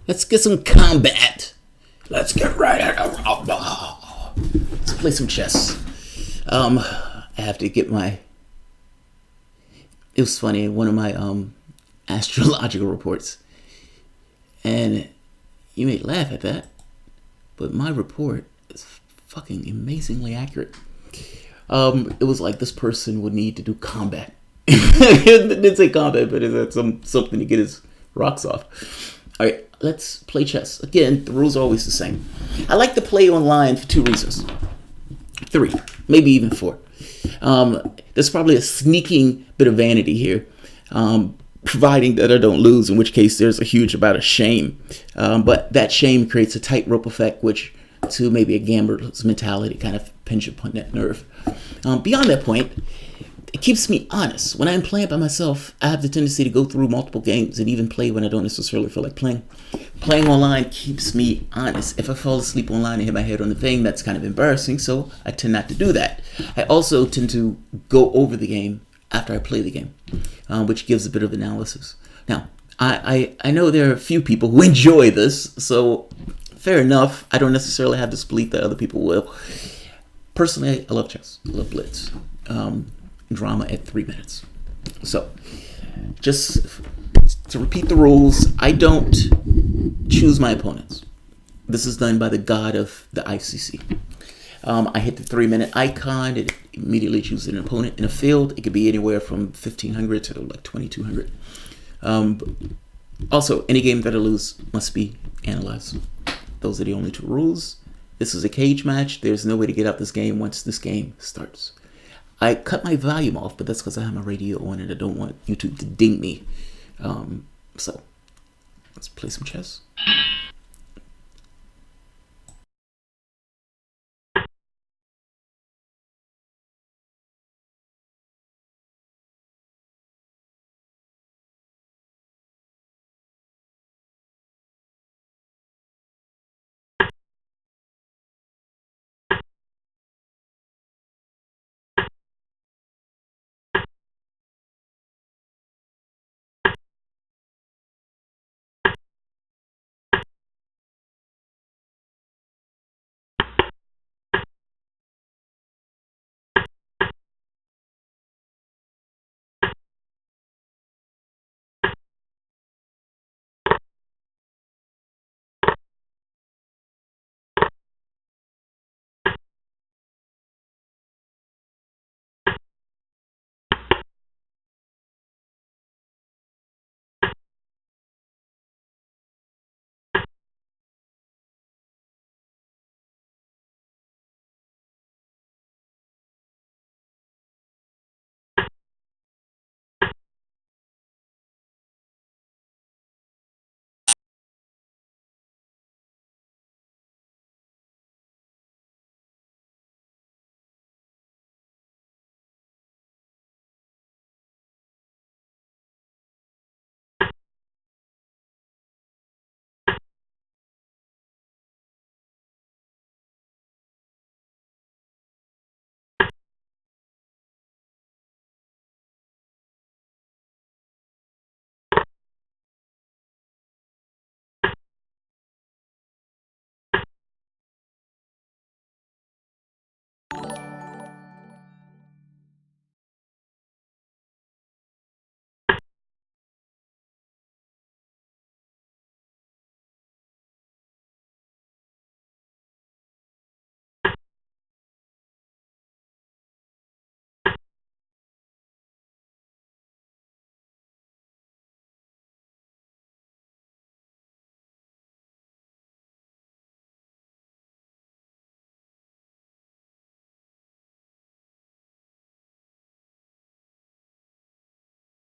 Let's get some combat. Let's get right at it. Let's play some chess. I have to get my. It was funny. One of my astrological reports, and you may laugh at that, but my report is fucking amazingly accurate. It was like this person would need to do combat. It didn't say combat, but it's something to get his rocks off. All right, let's play chess. Again, the rules are always the same. I like to play online for two reasons. Three, maybe even four. There's probably a sneaking bit of vanity here, providing that I don't lose, in which case there's a huge amount of shame. But that shame creates a tightrope effect, which to maybe a gambler's mentality kind of pinch upon that nerve. Beyond that point, it keeps me honest. When I'm playing by myself, I have the tendency to go through multiple games and even play when I don't necessarily feel like playing. Playing online keeps me honest. If I fall asleep online and hit my head on the thing, that's kind of embarrassing, so I tend not to do that. I also tend to go over the game after I play the game, which gives a bit of analysis. Now, I know there are a few people who enjoy this, so fair enough. I don't necessarily have this belief that other people will. Personally, I love chess. I love Blitz. Drama at 3 minutes. So, just to repeat the rules, I don't choose my opponents. This is done by the god of the ICC. I hit the 3-minute icon. It immediately chooses an opponent in a field. It could be anywhere from 1,500 to like 2,200. Also, any game that I lose must be analyzed. Those are the only two rules. This is a cage match. There's no way to get out this game once this game starts. I cut my volume off, but that's because I have my radio on and I don't want YouTube to ding me. So, let's play some chess.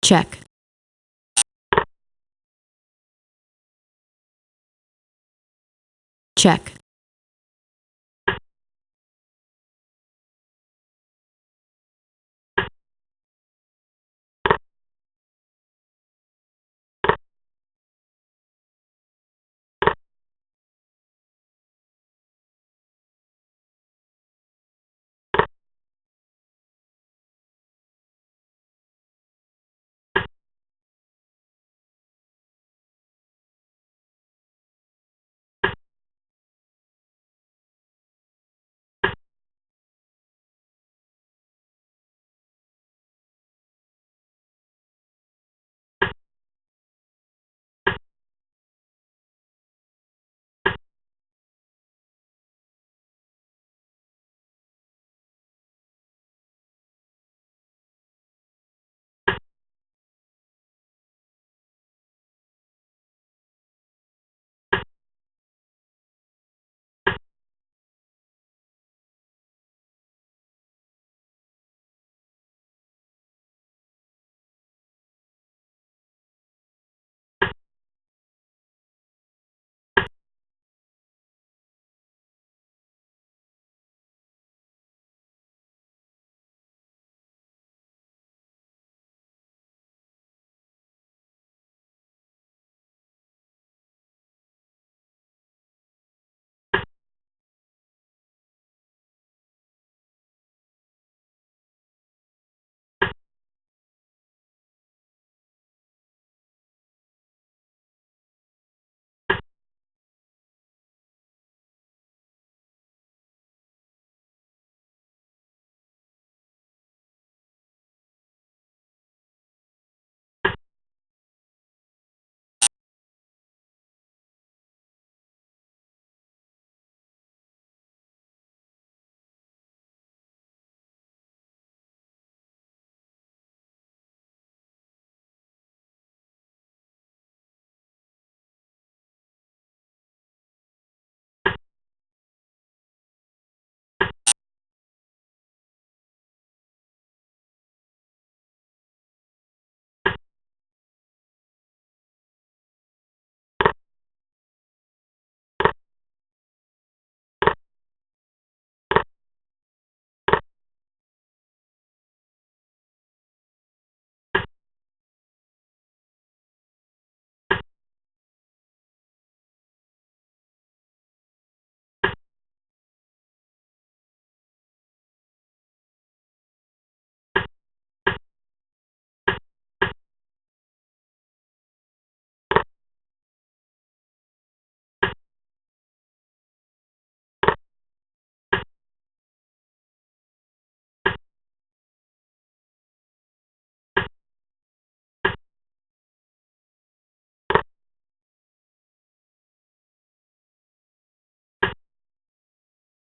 Check. Check.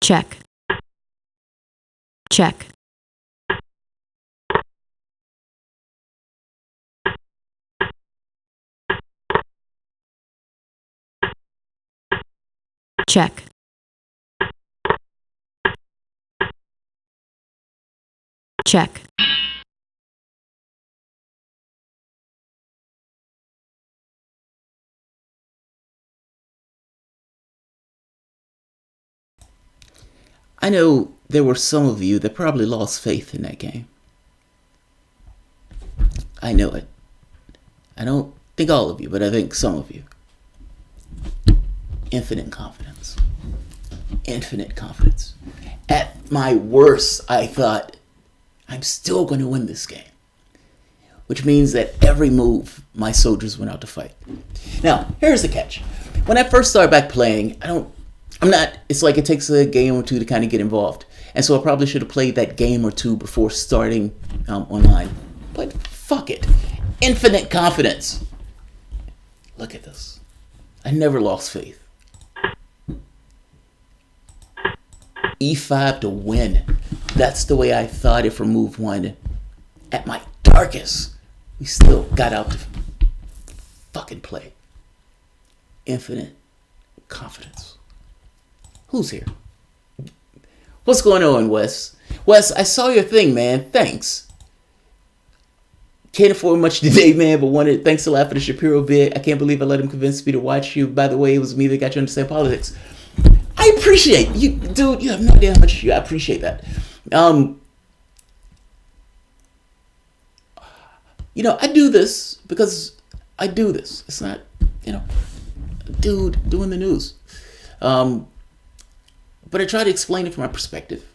check, check, check, check, I know there were some of you that probably lost faith in that game. I know it. I don't think all of you, but I think some of you. Infinite confidence. Infinite confidence. At my worst, I thought, I'm still going to win this game. Which means that every move, my soldiers went out to fight. Now, here's the catch. When I first started back playing, it's like it takes a game or two to kind of get involved. And so I probably should have played that game or two before starting online. But fuck it. Infinite confidence. Look at this. I never lost faith. E5 to win. That's the way I thought it for move one. At my darkest, we still got out to fucking play. Infinite confidence. Who's here? What's going on, Wes? Wes, I saw your thing, man. Thanks. Can't afford much today, man, but wanted thanks a lot for the Shapiro bit. I can't believe I let him convince me to watch you. By the way, it was me that got you to understand politics. I appreciate you, dude. You have no idea how much I appreciate that. I do this because I do this. It's not, dude doing the news. But I try to explain it from my perspective.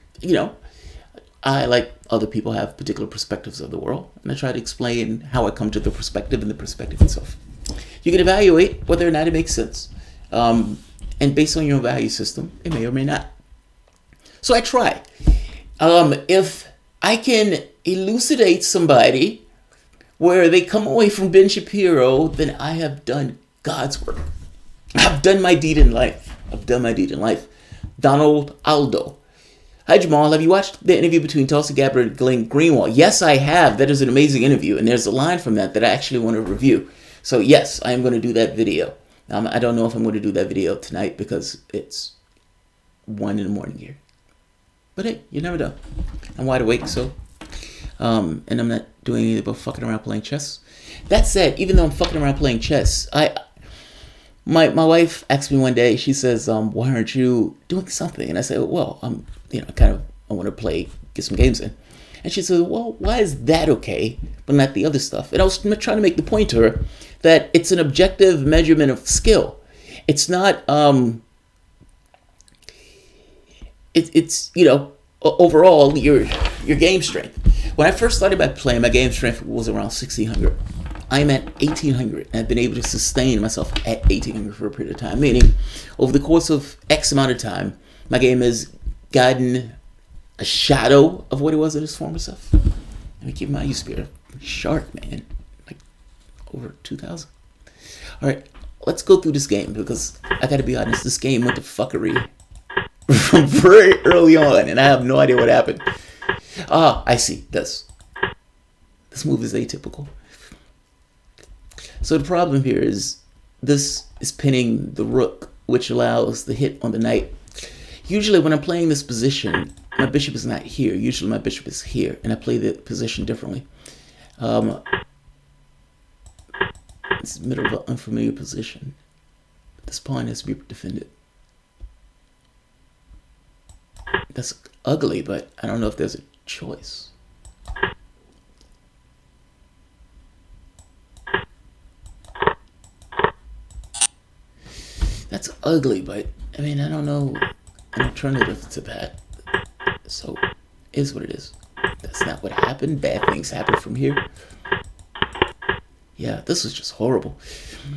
I, like other people, have particular perspectives of the world, and I try to explain how I come to the perspective and the perspective itself. You can evaluate whether or not it makes sense. And based on your value system, it may or may not. So I try. If I can elucidate somebody where they come away from Ben Shapiro, then I have done God's work. I've done my deed in life. Donald Aldo. Hi, Jamal. Have you watched the interview between Tulsi Gabbard and Glenn Greenwald? Yes, I have. That is an amazing interview. And there's a line from that I actually want to review. So yes, I am going to do that video. I don't know if I'm going to do that video tonight because it's 1 a.m. here. But hey, you never know. I'm wide awake, so. And I'm not doing anything but fucking around playing chess. That said, even though I'm fucking around playing chess, my wife asked me one day, she says, why aren't you doing something? And I said, well, I want to get some games in. And she said, well, why is that okay, but not the other stuff? And I was trying to make the point to her that it's an objective measurement of skill. It's not, it's overall your game strength. When I first started by playing, my game strength was around 1600. I'm at 1800, and I've been able to sustain myself at 1800 for a period of time, meaning over the course of X amount of time, my game has gotten a shadow of what it was at its former self. Let me keep in mind, I used to be a shark, man, like over 2000. All right, let's go through this game, because I gotta be honest, this game went to fuckery from very early on, and I have no idea what happened. I see. This move is atypical. So the problem here is this is pinning the rook, which allows the hit on the knight. Usually when I'm playing this position, my bishop is not here. Usually my bishop is here, and I play the position differently. It's the middle of an unfamiliar position. This pawn has to be defended. That's ugly, but I don't know if there's a choice. That's ugly, but I mean, I don't know an alternative to that. So, it is what it is. That's not what happened. Bad things happen from here. Yeah, this was just horrible.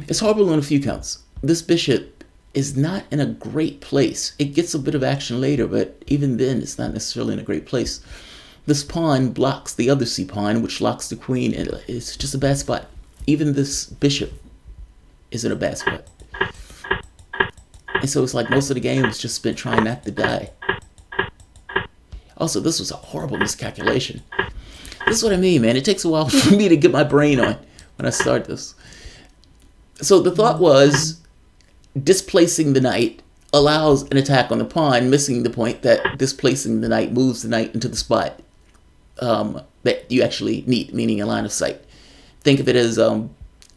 It's horrible on a few counts. This bishop is not in a great place. It gets a bit of action later, but even then, it's not necessarily in a great place. This pawn blocks the other C pawn, which locks the queen, and it's just a bad spot. Even this bishop is in a bad spot. And so it's like most of the game was just spent trying not to die. Also, this was a horrible miscalculation. This is what I mean, man. It takes a while for me to get my brain on when I start this. So the thought was displacing the knight allows an attack on the pawn, missing the point that displacing the knight moves the knight into the spot that you actually need, meaning a line of sight. Think of it as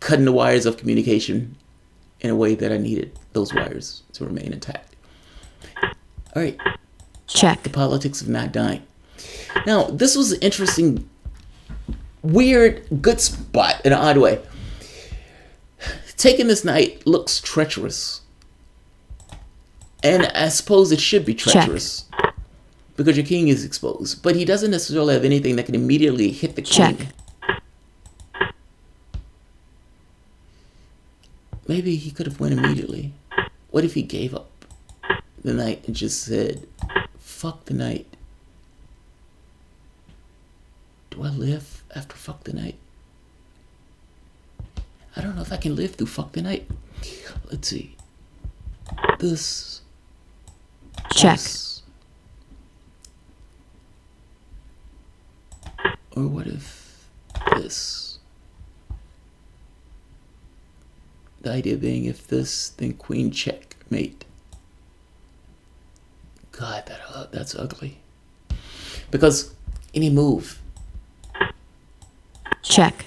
cutting the wires of communication in a way that I needed those wires to remain intact. All right. Check. The politics of not dying. Now, this was an interesting, weird, good spot in an odd way. Taking this knight looks treacherous. And I suppose it should be treacherous. Check. Because your king is exposed. But he doesn't necessarily have anything that can immediately hit the king. Check. Maybe he could have won immediately. What if he gave up the knight and just said, fuck the knight? Do I live after fuck the knight? I don't know if I can live through fuck the knight. Let's see. This. Check. This. Or what if this? The idea being if this, then queen checkmate. God, that's ugly. Because any move. Check.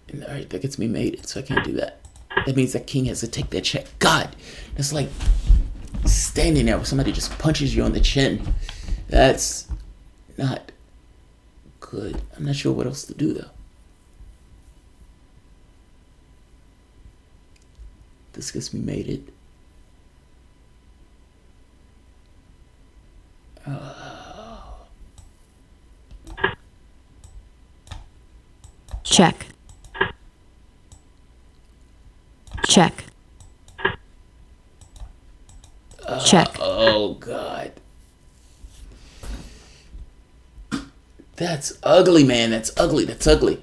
And, all right, that gets me mated, so I can't do that. That means that king has to take that check. God, that's like standing there where somebody just punches you on the chin. That's not good. I'm not sure what else to do, though. This gets me mated. Check. Check. Check. Oh, God. That's ugly, man. That's ugly. That's ugly.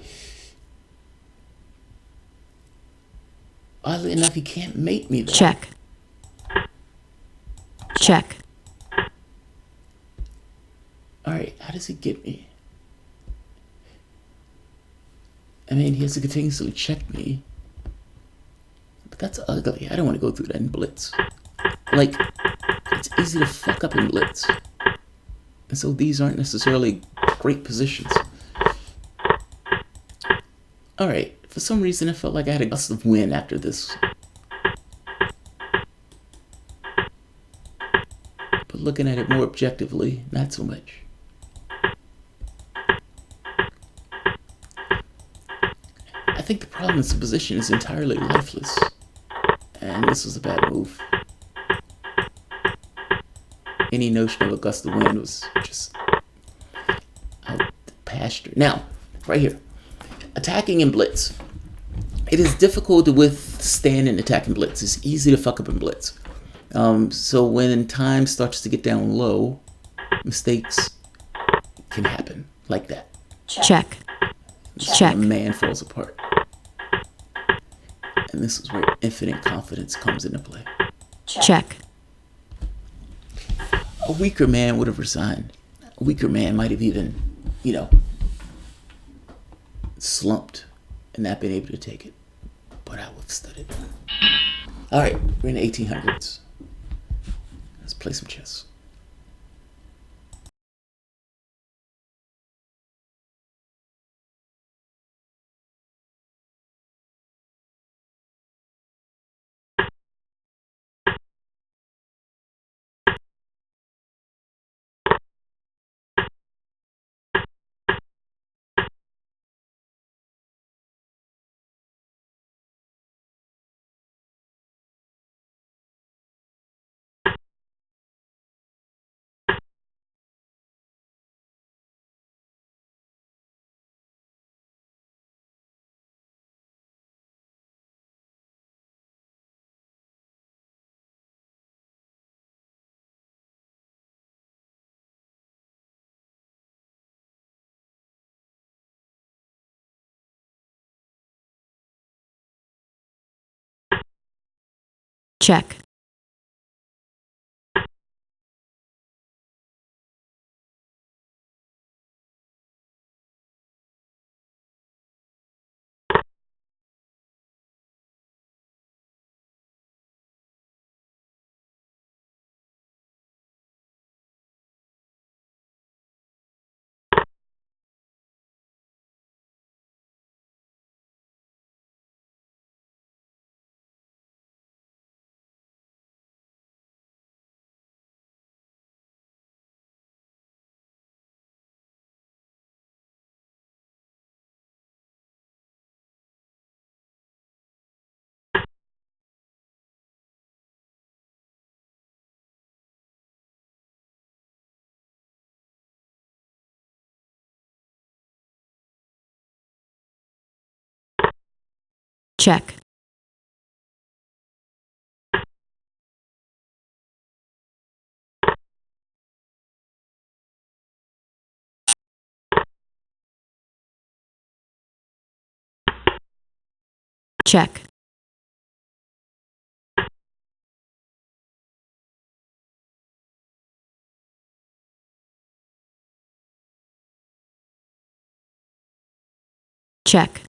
Oddly enough, he can't mate me, though. Check. Check. All right, how does he get me? I mean, he has to continuously check me. But that's ugly. I don't want to go through that in Blitz. Like, it's easy to fuck up in Blitz. And so these aren't necessarily great positions. All right, for some reason I felt like I had a gust of wind after this. But looking at it more objectively, not so much. I think the problem is the position is entirely lifeless. And this was a bad move. Any notion of a gust of wind was just out the pasture. Now, right here. Attacking in Blitz. It is difficult to withstand an attack in Blitz. It's easy to fuck up in Blitz. So when time starts to get down low, mistakes can happen like that. Check. Check. A man falls apart. And this is where infinite confidence comes into play. Check. A weaker man would have resigned. A weaker man might have even, slumped and not been able to take it. But I withstood it. All right, we're in the 1800s. Let's play some chess. Check. check, check,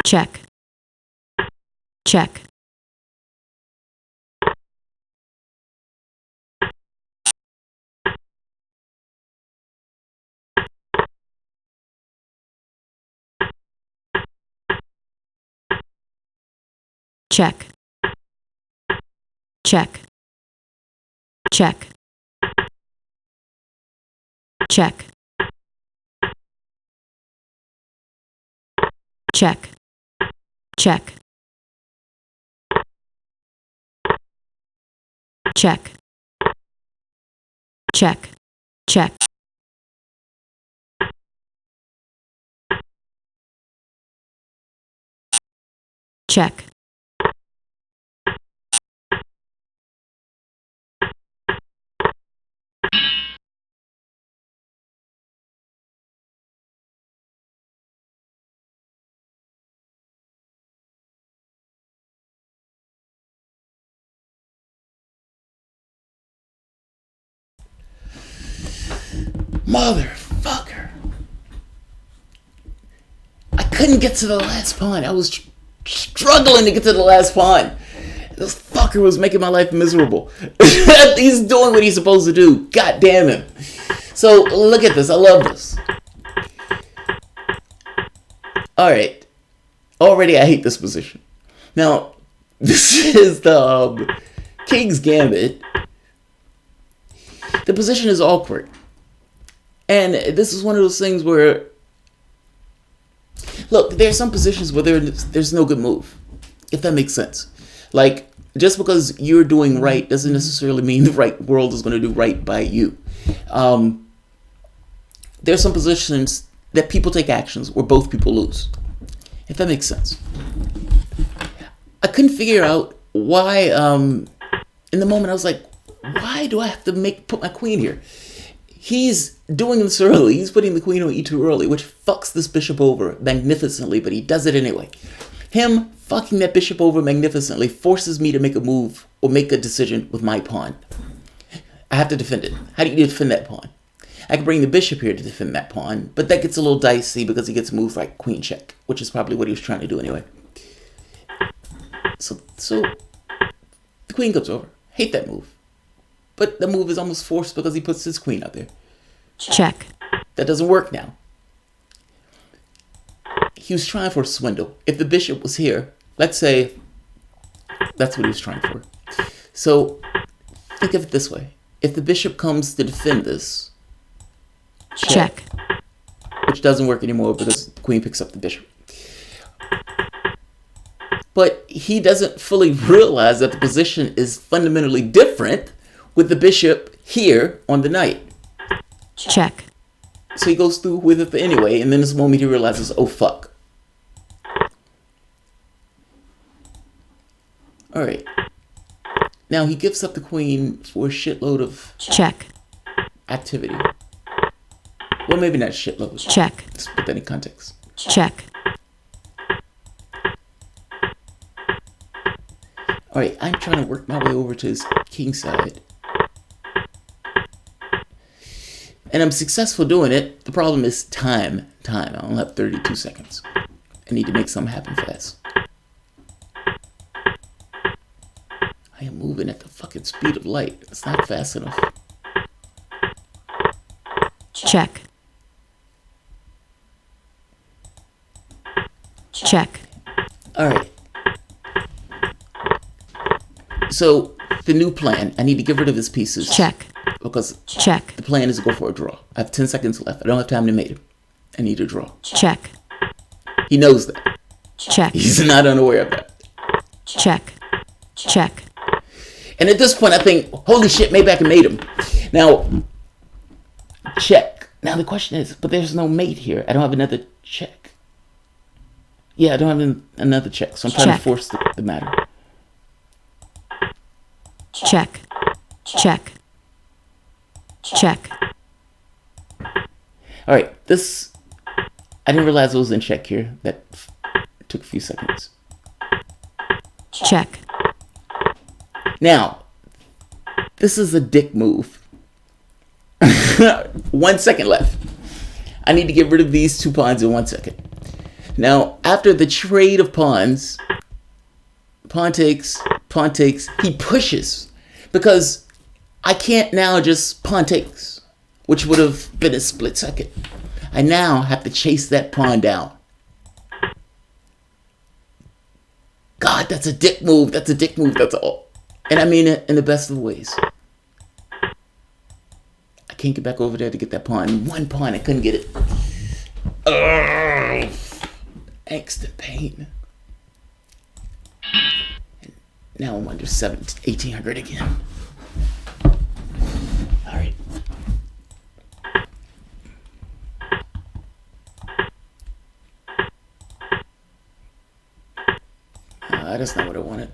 check, check, check, check, check, check, check, check, check, check, check, check, check, Motherfucker. I couldn't get to the last pawn. I was struggling to get to the last pawn. This fucker was making my life miserable. He's doing what he's supposed to do. God damn him. So, look at this. I love this. Alright. Already I hate this position. Now, this is the King's Gambit. The position is awkward. And this is one of those things where, look, there are some positions where there's no good move, if that makes sense. Like, just because you're doing right doesn't necessarily mean the right world is going to do right by you. There's some positions that people take actions where both people lose, if that makes sense. I couldn't figure out why, in the moment I was like, why do I have to put my queen here? he's doing this early. He's putting the queen on e2 early, which fucks this bishop over magnificently, but he does it anyway. Him fucking that bishop over magnificently forces me to make a move or make a decision with my pawn. I have to defend it. How do you defend that pawn? I can bring the bishop here to defend that pawn, but that gets a little dicey because he gets moves like queen check, which is probably what he was trying to do anyway. So the queen comes over. Hate that move. But the move is almost forced because he puts his queen out there. Check. That doesn't work now. He was trying for a swindle. If the bishop was here, let's say that's what he was trying for. So think of it this way. If the bishop comes to defend this, Check. which doesn't work anymore because the queen picks up the bishop. But he doesn't fully realize that the position is fundamentally different with the bishop here on the knight. Check. So he goes through with it anyway, and then this moment he realizes, oh fuck. Alright. Now he gives up the queen for a shitload of Check. activity. Well, maybe not shitload. Check. Let's put that in context. Check. Alright, I'm trying to work my way over to his king side. And I'm successful doing it. The problem is time. I only have 32 seconds. I need to make something happen fast. I am moving at the fucking speed of light. It's not fast enough. Check. Check. Alright. So, the new plan. I need to get rid of his pieces. Check. Because Check. the plan is to go for a draw. I have 10 seconds left. I don't have time to mate him. I need a draw. Check. He knows that. Check. He's not unaware of that. Check. Check. And at this point, I think, holy shit, maybe I can mate him. Now, check. Now the question is, but there's no mate here. I don't have another check. Yeah, I don't have another check, so I'm trying to force the matter. Check. Check. Check. Alright, this... I didn't realize it was in check here. That took a few seconds. Check. Now, this is a dick move. 1 second left. I need to get rid of these 2 pawns in 1 second. Now, after the trade of pawns, pawn takes, he pushes. Because I can't now just pawn takes, which would have been a split second. I now have to chase that pawn down. God, that's a dick move. That's a dick move. That's all. And I mean it in the best of ways. I can't get back over there to get that pawn. 1 pawn, I couldn't get it. Ugh. Angst and pain. And now I'm under 1800 again. Alright. That's not what I wanted.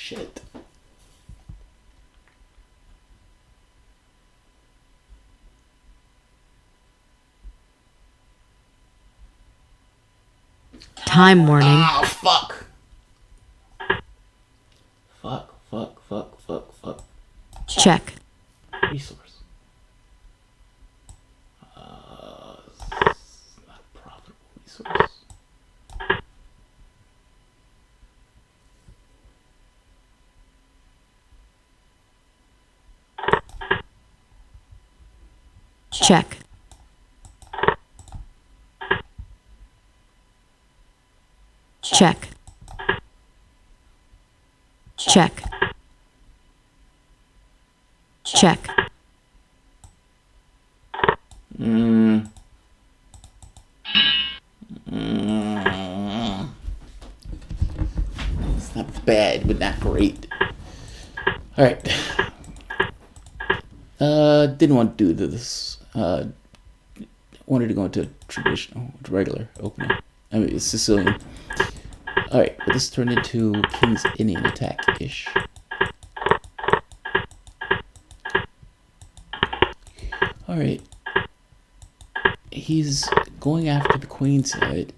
shit. Time warning. Ah, fuck. Fuck. Check. Resource. Not a profitable resource. Check. Check. Check. Check. It's not bad, but not great. Alright. Didn't want to do this. Wanted to go into traditional, regular opening. I mean, it's Sicilian. Alright, but this turned into King's Indian attack-ish. Alright. He's going after the queen side.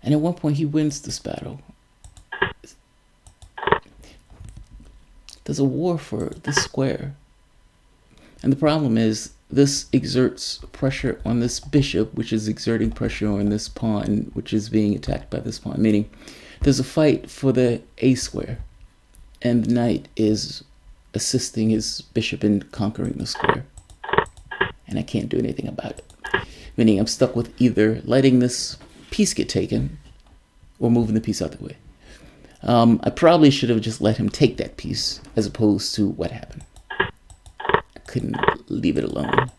And at one point he wins this battle. There's a war for this square. And the problem is, this exerts pressure on this bishop, which is exerting pressure on this pawn, which is being attacked by this pawn. Meaning, there's a fight for the A square. And the knight is assisting his bishop in conquering the square. And I can't do anything about it. Meaning, I'm stuck with either letting this piece get taken or moving the piece out of the way. I probably should have just let him take that piece as opposed to what happened. I couldn't leave it alone.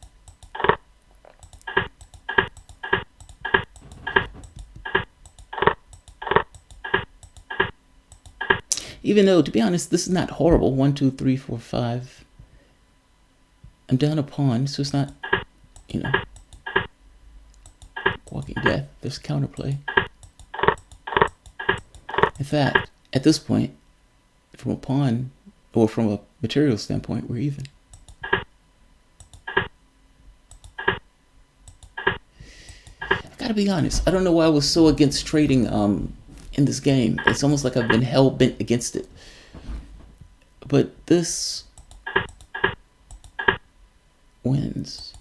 Even though, to be honest, this is not horrible. 1, 2, 3, 4, 5. I'm down a pawn, so it's not, you know, walking death. There's counterplay. In fact, at this point, from a pawn, or from a material standpoint, we're even. I've got to be honest, I don't know why I was so against trading in this game. It's almost like I've been hell-bent against it. But this wins.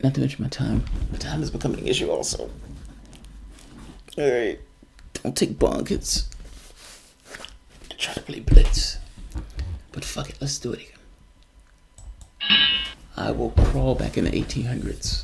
Not to mention my time. My time is becoming an issue also. Alright. Don't take bunkets. Try to play Blitz. But fuck it, let's do it again. I will crawl back in the 1800s.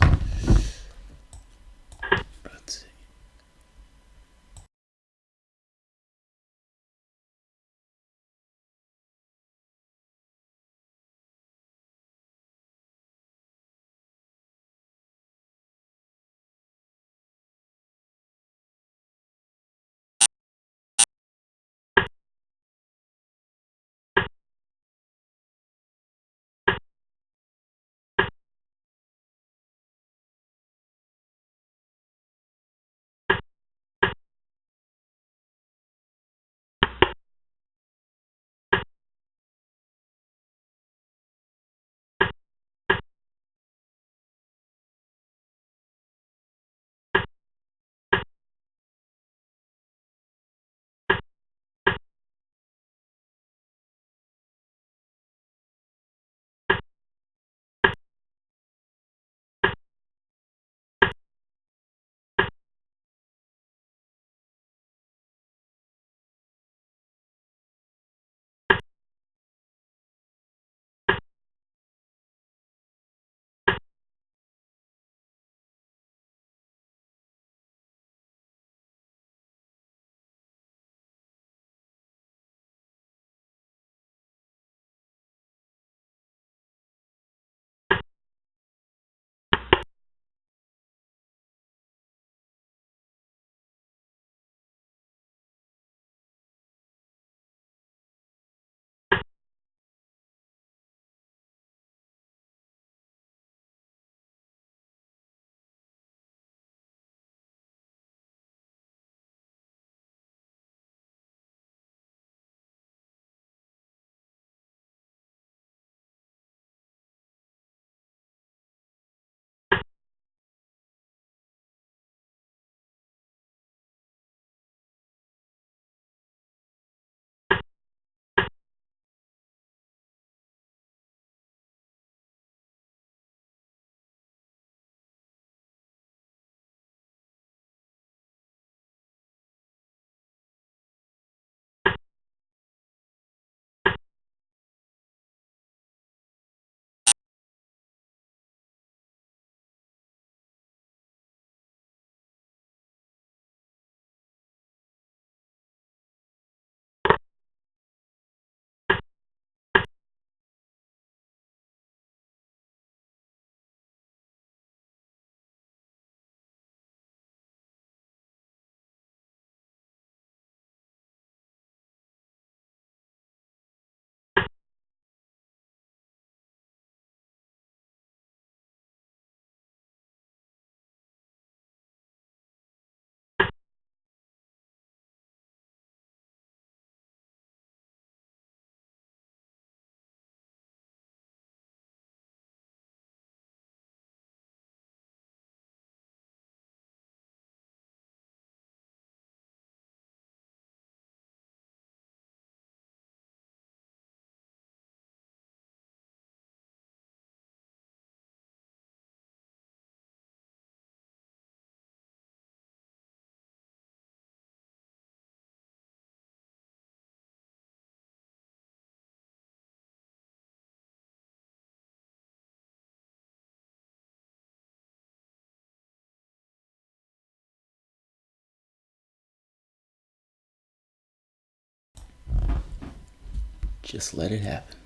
Just let it happen.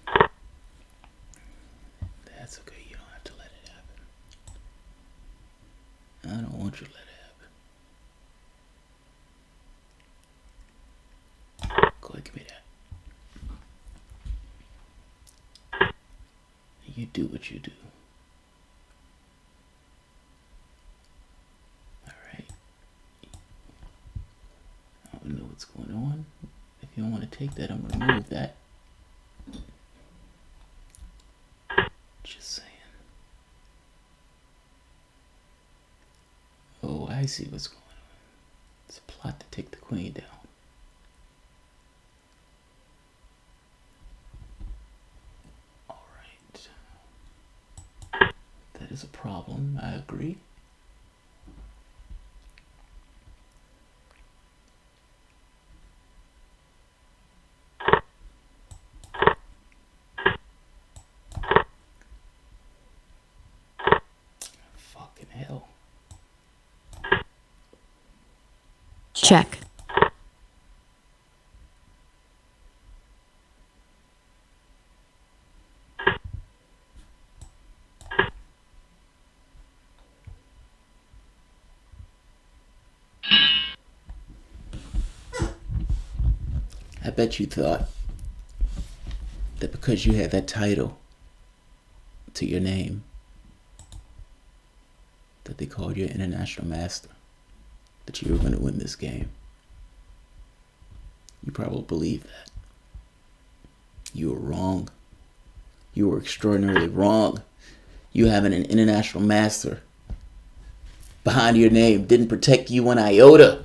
That's okay. You don't have to let it happen. I don't want you to let it happen. Go ahead, give me that. You do what you do. Alright. I don't know what's going on. If you don't want to take that, I'm going to remove that. Just saying. Oh, I see what's going on. It's a plot to take the queen down. Alright. That is a problem, I agree. Fucking hell. Check. I bet you thought that because you had that title to your name, that they called you an international master, that you were going to win this game. You probably believe that. You were wrong. You were extraordinarily wrong. You having an international master behind your name didn't protect you one iota.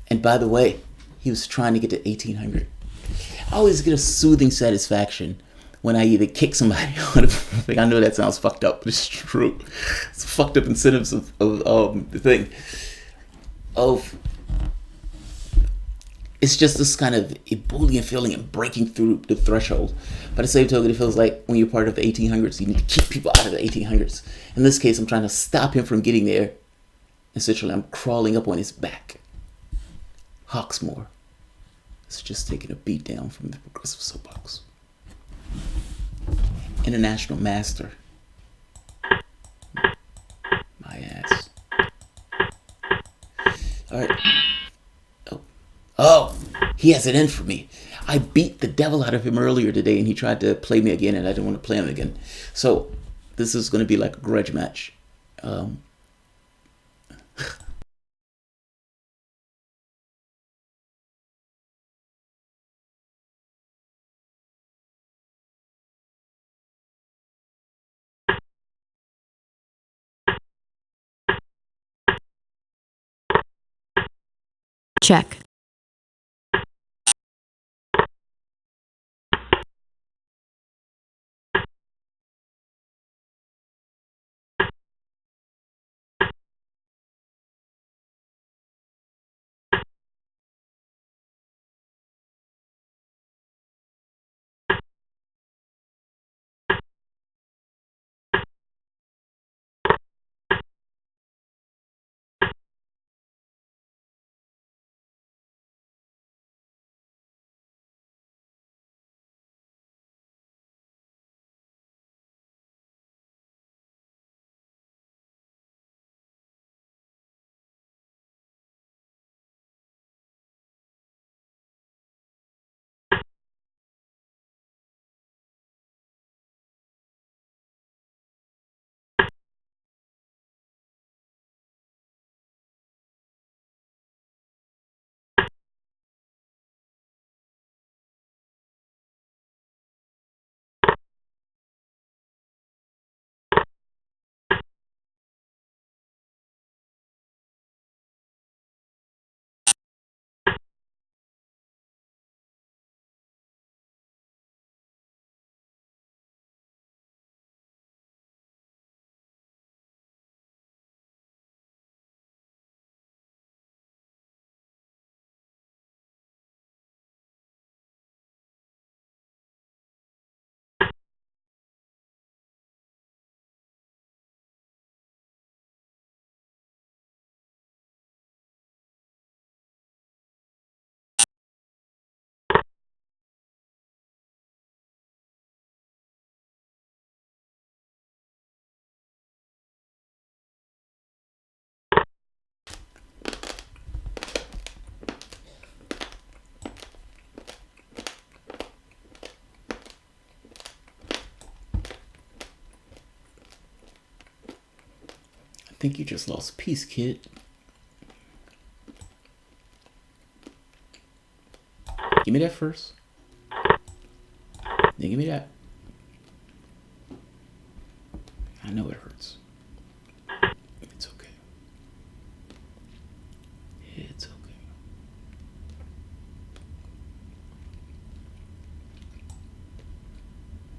And by the way, he was trying to get to 1800. I always get a soothing satisfaction when I either kick somebody out of I know that sounds fucked up, but it's true. It's fucked up incentives of the thing. It's just this kind of ebullient feeling and breaking through the threshold. By the same token, it feels like when you're part of the 1800s, you need to keep people out of the 1800s. In this case, I'm trying to stop him from getting there. Essentially, I'm crawling up on his back. Hawksmoor is just taking a beat down from the progressive soapbox. International master. My ass. Alright. Oh, he has it in for me. I beat the devil out of him earlier today and he tried to play me again and I didn't want to play him again. So this is going to be like a grudge match. Check. think you just lost a piece, kid. Give me that first. Then give me that. I know it hurts. It's okay. It's okay.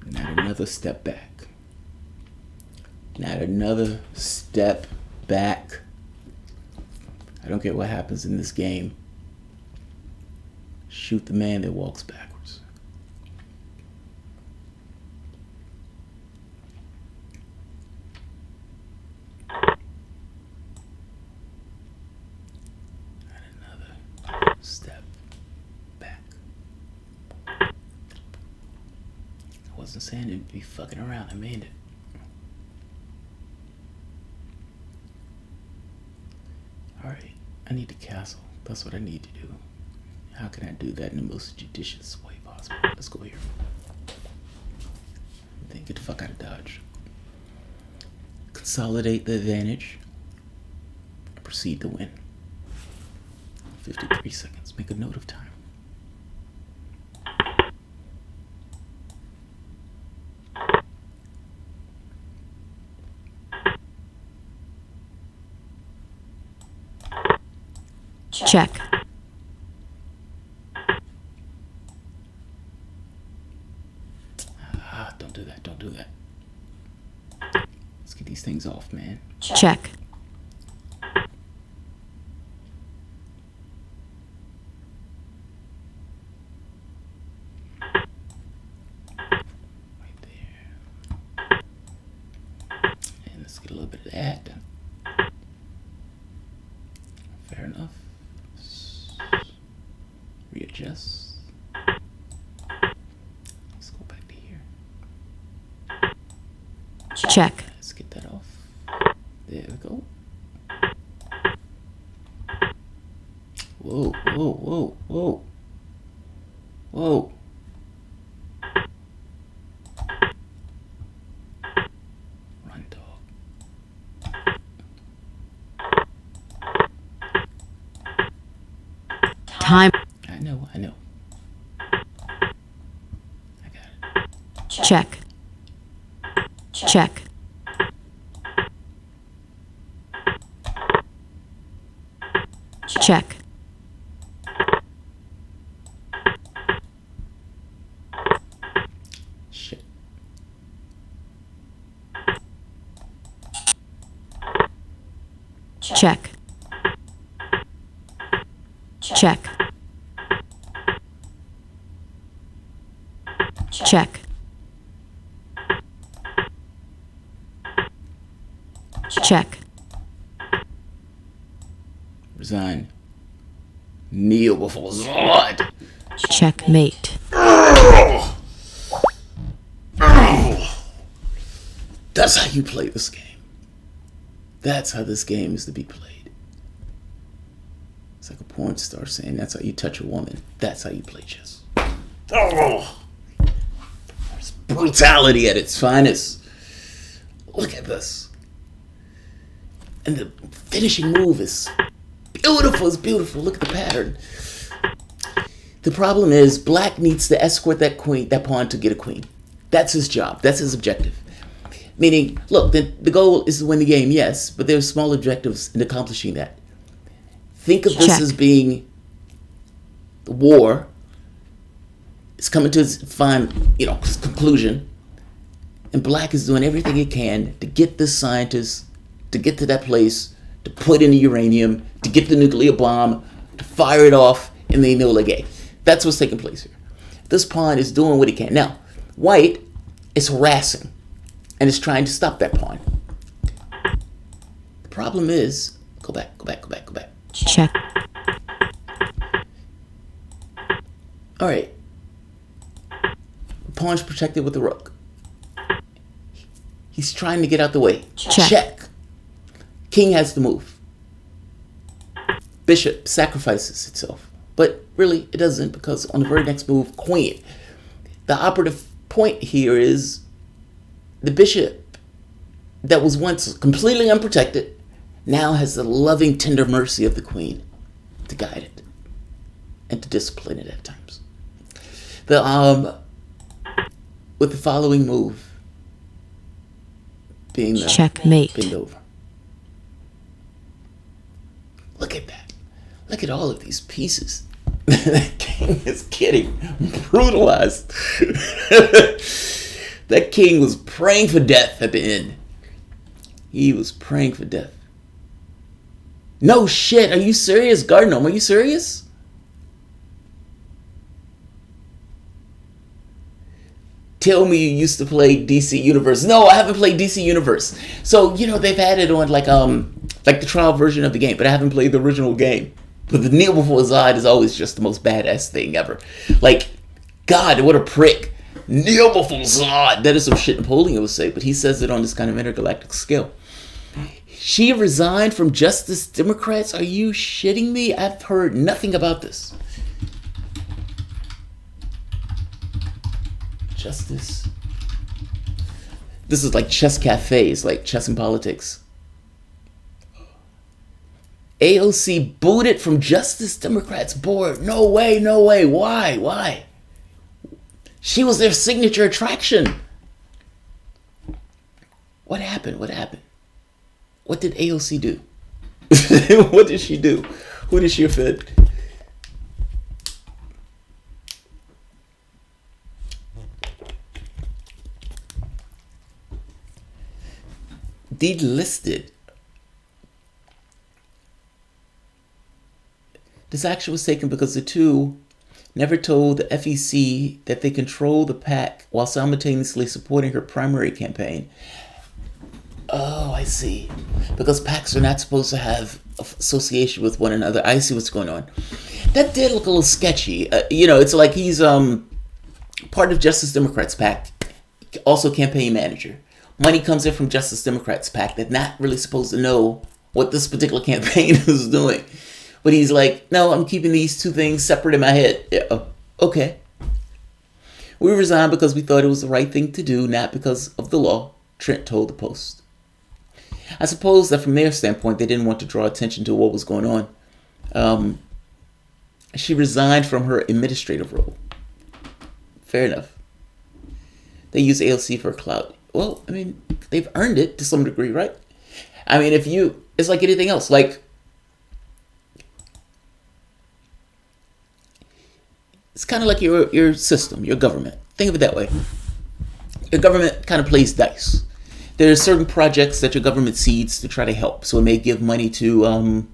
Not another step back. Not another step back. I don't care what happens in this game. Shoot the man that walks backwards. Not another step back. I wasn't saying to be fucking around. I mean it. Alright, I need to castle. That's what I need to do. How can I do that in the most judicious way possible? Let's go here. Then get the fuck out of Dodge. Consolidate the advantage. Proceed to win. 53 seconds. Make a note of time. Check. Don't do that. Don't do that. Let's get these things off, man. Check. Right there. And let's get a little bit of that. Fair enough. Readjust. Let's go back to here. Check. Let's get that off. There we go. Whoa, whoa, whoa, whoa. Whoa. Run, dog. Time. I know. I got it. Check. Check. Check. Shit. Check. Check. Check. Check. Resign. Kneel before Zod. Checkmate. That's how you play this game. That's how this game is to be played. It's like a porn star saying that's how you touch a woman. That's how you play chess. There's brutality at its finest. Look at this. And the finishing move is beautiful. It's beautiful. Look at the pattern. The problem is black needs to escort that pawn to get a queen. That's his job. That's his objective. Meaning, look, the goal is to win the game, yes, but there's small objectives in accomplishing that. Think of this Check. as being the war. It's coming to its conclusion. And black is doing everything it can to get this scientist, to get to that place, to put in the uranium, to get the nuclear bomb, to fire it off, and they know game. That's what's taking place here. This pawn is doing what it can. Now, white is harassing and is trying to stop that pawn. The problem is, go back. Check. All right. The pawn's protected with the rook. He's trying to get out the way. Check. King has to move. Bishop sacrifices itself. But really, it doesn't, because on the very next move, queen. The operative point here is the bishop that was once completely unprotected now has the loving, tender mercy of the Queen to guide it and to discipline it at times. With the following move being Checkmate. being over. Look at that. Look at all of these pieces. That king is getting brutalized. That king was praying for death at the end. He was praying for death. No shit. Are you serious, Gardenome? Are you serious? Tell me you used to play DC Universe. No, I haven't played DC Universe. So, you know, they've added on like the trial version of the game, but I haven't played the original game. But the kneel before Zod is always just the most badass thing ever. Like, God, what a prick. Kneel before Zod. That is some shit Napoleon would say, but he says it on this kind of intergalactic scale. She resigned from Justice Democrats? Are you shitting me? I've heard nothing about this. Justice. This is like chess cafes, like chess and politics. AOC booted from Justice Democrats board. No way, no way. Why? Why? She was their signature attraction. What happened? What happened? What did AOC do? What did she do? Who did she offend? Delisted. This action was taken because the two never told the FEC that they control the PAC while simultaneously supporting her primary campaign. Oh, I see. Because PACs are not supposed to have association with one another. I see what's going on. That did look a little sketchy. You know, it's like he's part of Justice Democrats PAC, also campaign manager. Money comes in from Justice Democrats PAC that's not really supposed to know what this particular campaign is doing. But he's like, no, I'm keeping these two things separate in my head. Yeah, okay. We resigned because we thought it was the right thing to do, not because of the law, Trent told the Post. I suppose that from their standpoint, they didn't want to draw attention to what was going on. She resigned from her administrative role. Fair enough. They use ALC for clout. Well, I mean, they've earned it to some degree, right? I mean, it's like anything else. Like, it's kind of like your system, your government. Think of it that way. Your government kind of plays dice. There are certain projects that your government seeds to try to help. So it may give money to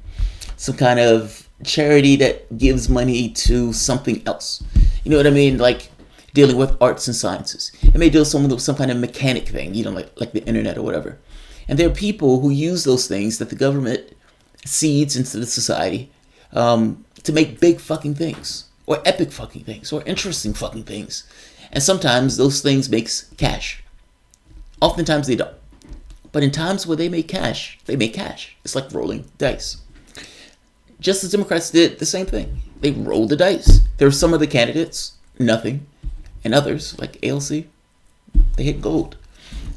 some kind of charity that gives money to something else. You know what I mean? Like dealing with arts and sciences. It may deal with some kind of mechanic thing, you know, like the internet or whatever. And there are people who use those things that the government seeds into the society to make big fucking things. Or epic fucking things, or interesting fucking things. And sometimes those things makes cash. Oftentimes they don't. But in times where they make cash, they make cash. It's like rolling dice. Justice Democrats did the same thing. They rolled the dice. There were some of the candidates, nothing. And others, like ALC, they hit gold.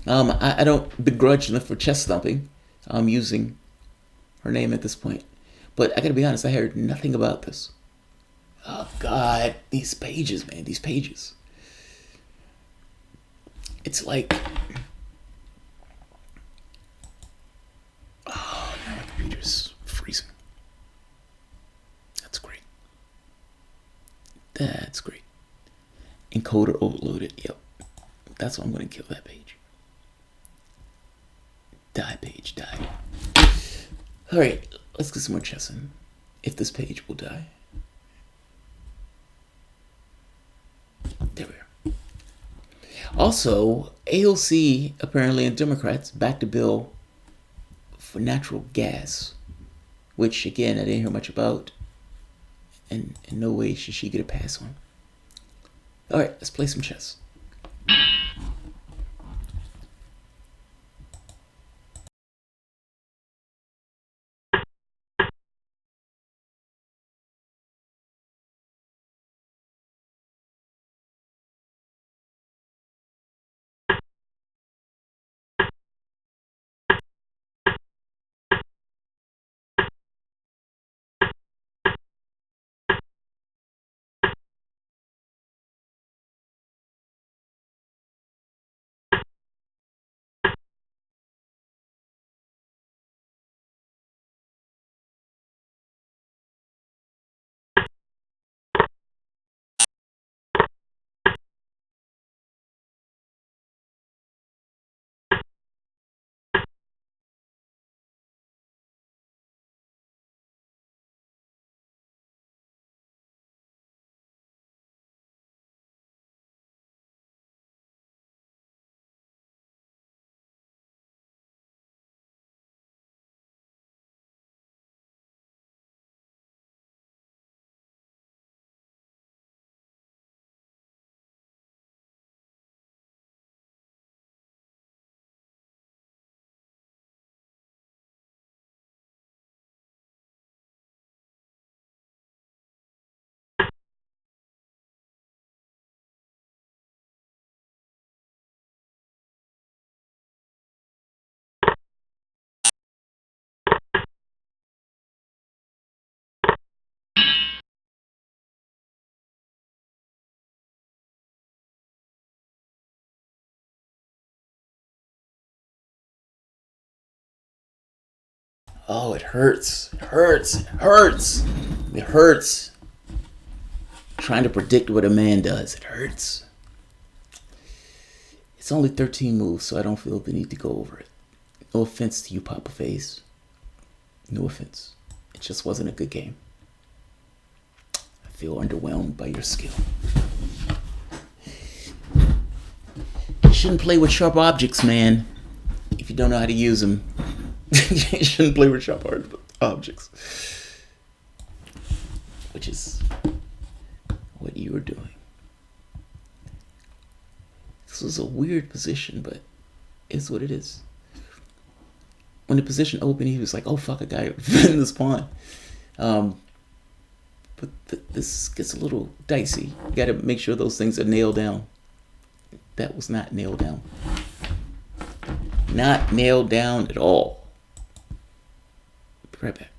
I don't begrudge them for chest thumping. I'm using her name at this point. But I gotta be honest, I heard nothing about this. Oh, God. These pages, man. These pages. It's like... Oh, now my computer's freezing. That's great. That's great. Encoder overloaded. Yep. That's why I'm going to kill that page. Die, page, die. Alright. Let's get some more chess in. If this page will die. There we are. Also, AOC apparently and Democrats backed a bill for natural gas, which again I didn't hear much about, and in no way should she get a pass on. All right, let's play some chess. Oh, it hurts. It hurts. It hurts. It hurts. Trying to predict what a man does. It hurts. It's only 13 moves, so I don't feel the need to go over it. No offense to you, Papa Face. No offense. It just wasn't a good game. I feel underwhelmed by your skill. You shouldn't play with sharp objects, man. If you don't know how to use them, you shouldn't play with sharp objects. Which is what you were doing. This was a weird position, but it's what it is. When the position opened, he was like, oh fuck, a guy in this pawn. But this gets a little dicey. You gotta make sure those things are nailed down. That was not nailed down. Not nailed down at all. Be right back.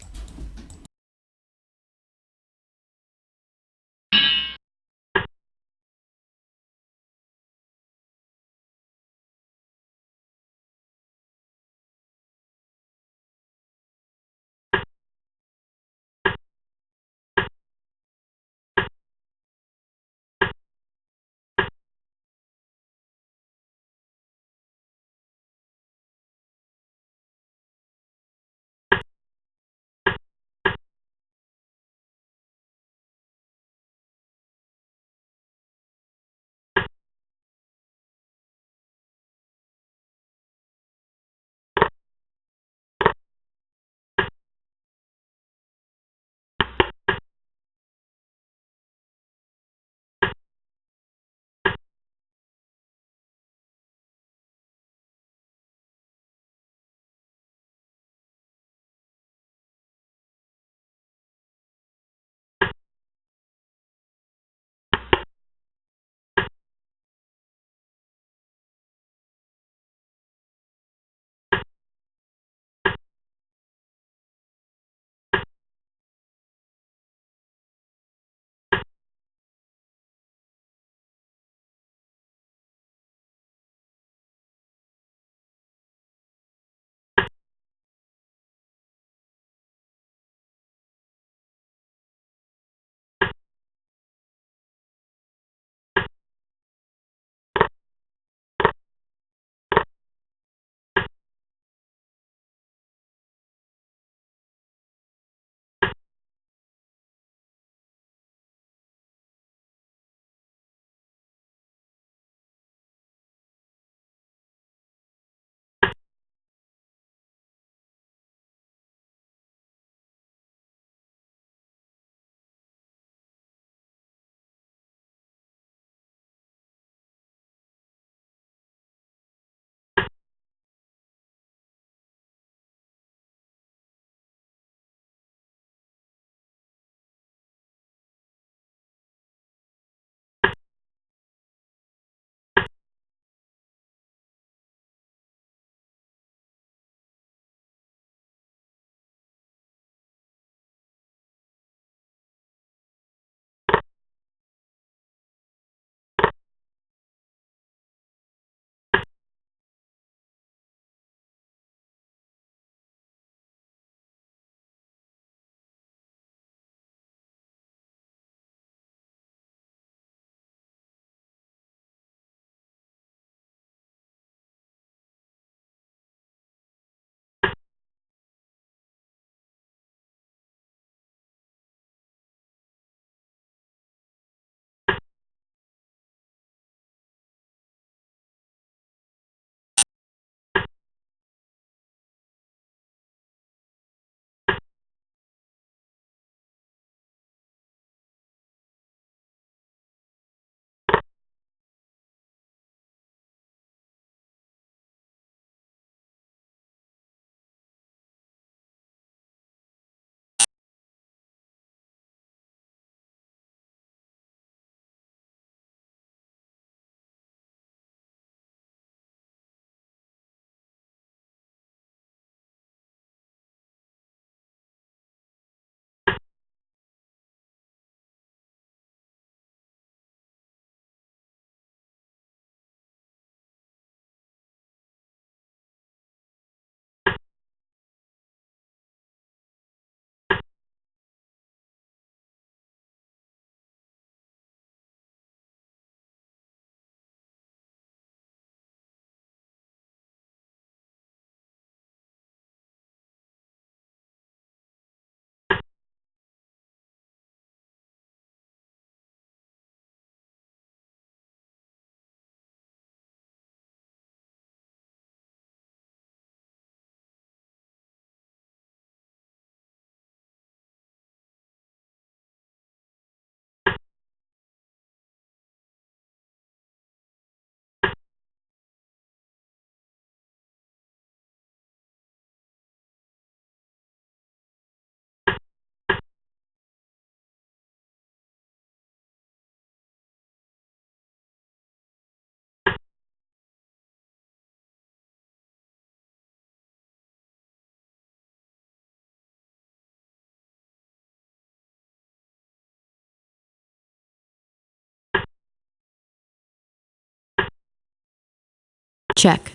check,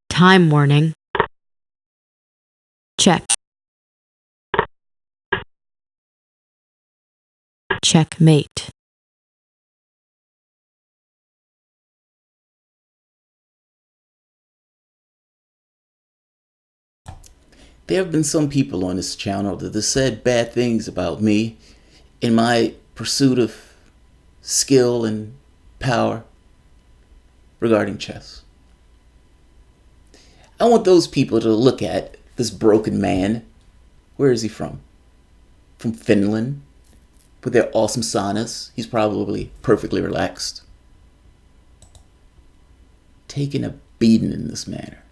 time warning, check, checkmate, There have been some people on this channel that have said bad things about me in my pursuit of skill and power regarding chess. I want those people to look at this broken man. Where is he from? From Finland, with their awesome saunas. He's probably perfectly relaxed. Taking a beating in this manner.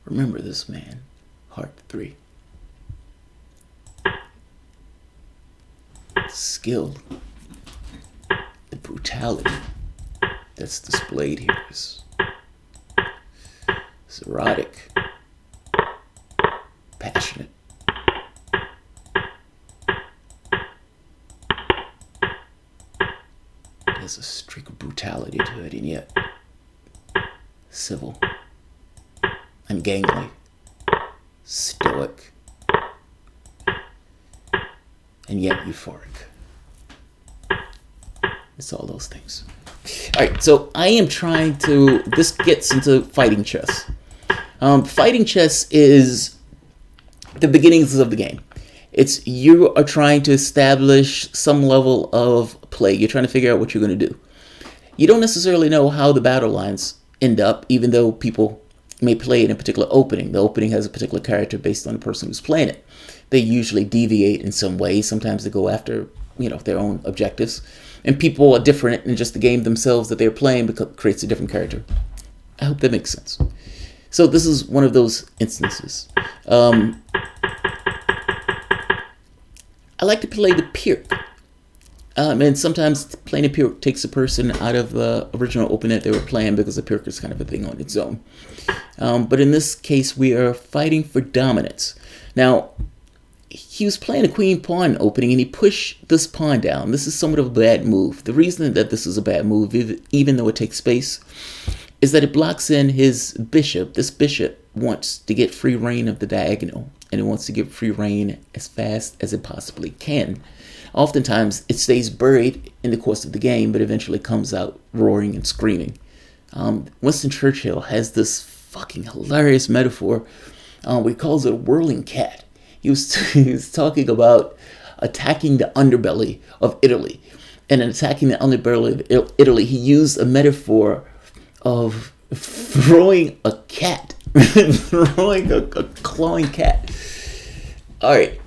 Remember this man, Heart 3. The skill, the brutality that's displayed here is erotic, passionate. There's a streak of brutality to it, and yet civil, ungainly, stoic, and yet euphoric. It's all those things. Alright, so I am trying to... This gets into fighting chess. Fighting chess is the beginnings of the game. It's you are trying to establish some level of play. You're trying to figure out what you're going to do. You don't necessarily know how the battle lines end up, even though people may play it in a particular opening. The opening has a particular character based on the person who's playing it. They usually deviate in some way. Sometimes they go after, their own objectives. And people are different, and just the game themselves that they're playing creates a different character. I hope that makes sense. So this is one of those instances. I like to play the Pirk. And sometimes playing a Pirk takes a person out of the original opening that they were playing, because the Pirk is kind of a thing on its own. But in this case, we are fighting for dominance. Now, he was playing a queen pawn opening, and he pushed this pawn down. This is somewhat of a bad move. The reason that this is a bad move, even though it takes space, is that it blocks in his bishop. This bishop wants to get free reign of the diagonal, and it wants to get free reign as fast as it possibly can. Oftentimes, it stays buried in the course of the game, but eventually comes out roaring and screaming. Winston Churchill has this fucking hilarious metaphor. He calls it a whirling cat. He was talking about attacking the underbelly of Italy. And in attacking the underbelly of Italy, he used a metaphor of throwing a cat. Throwing a clawing cat. Alright,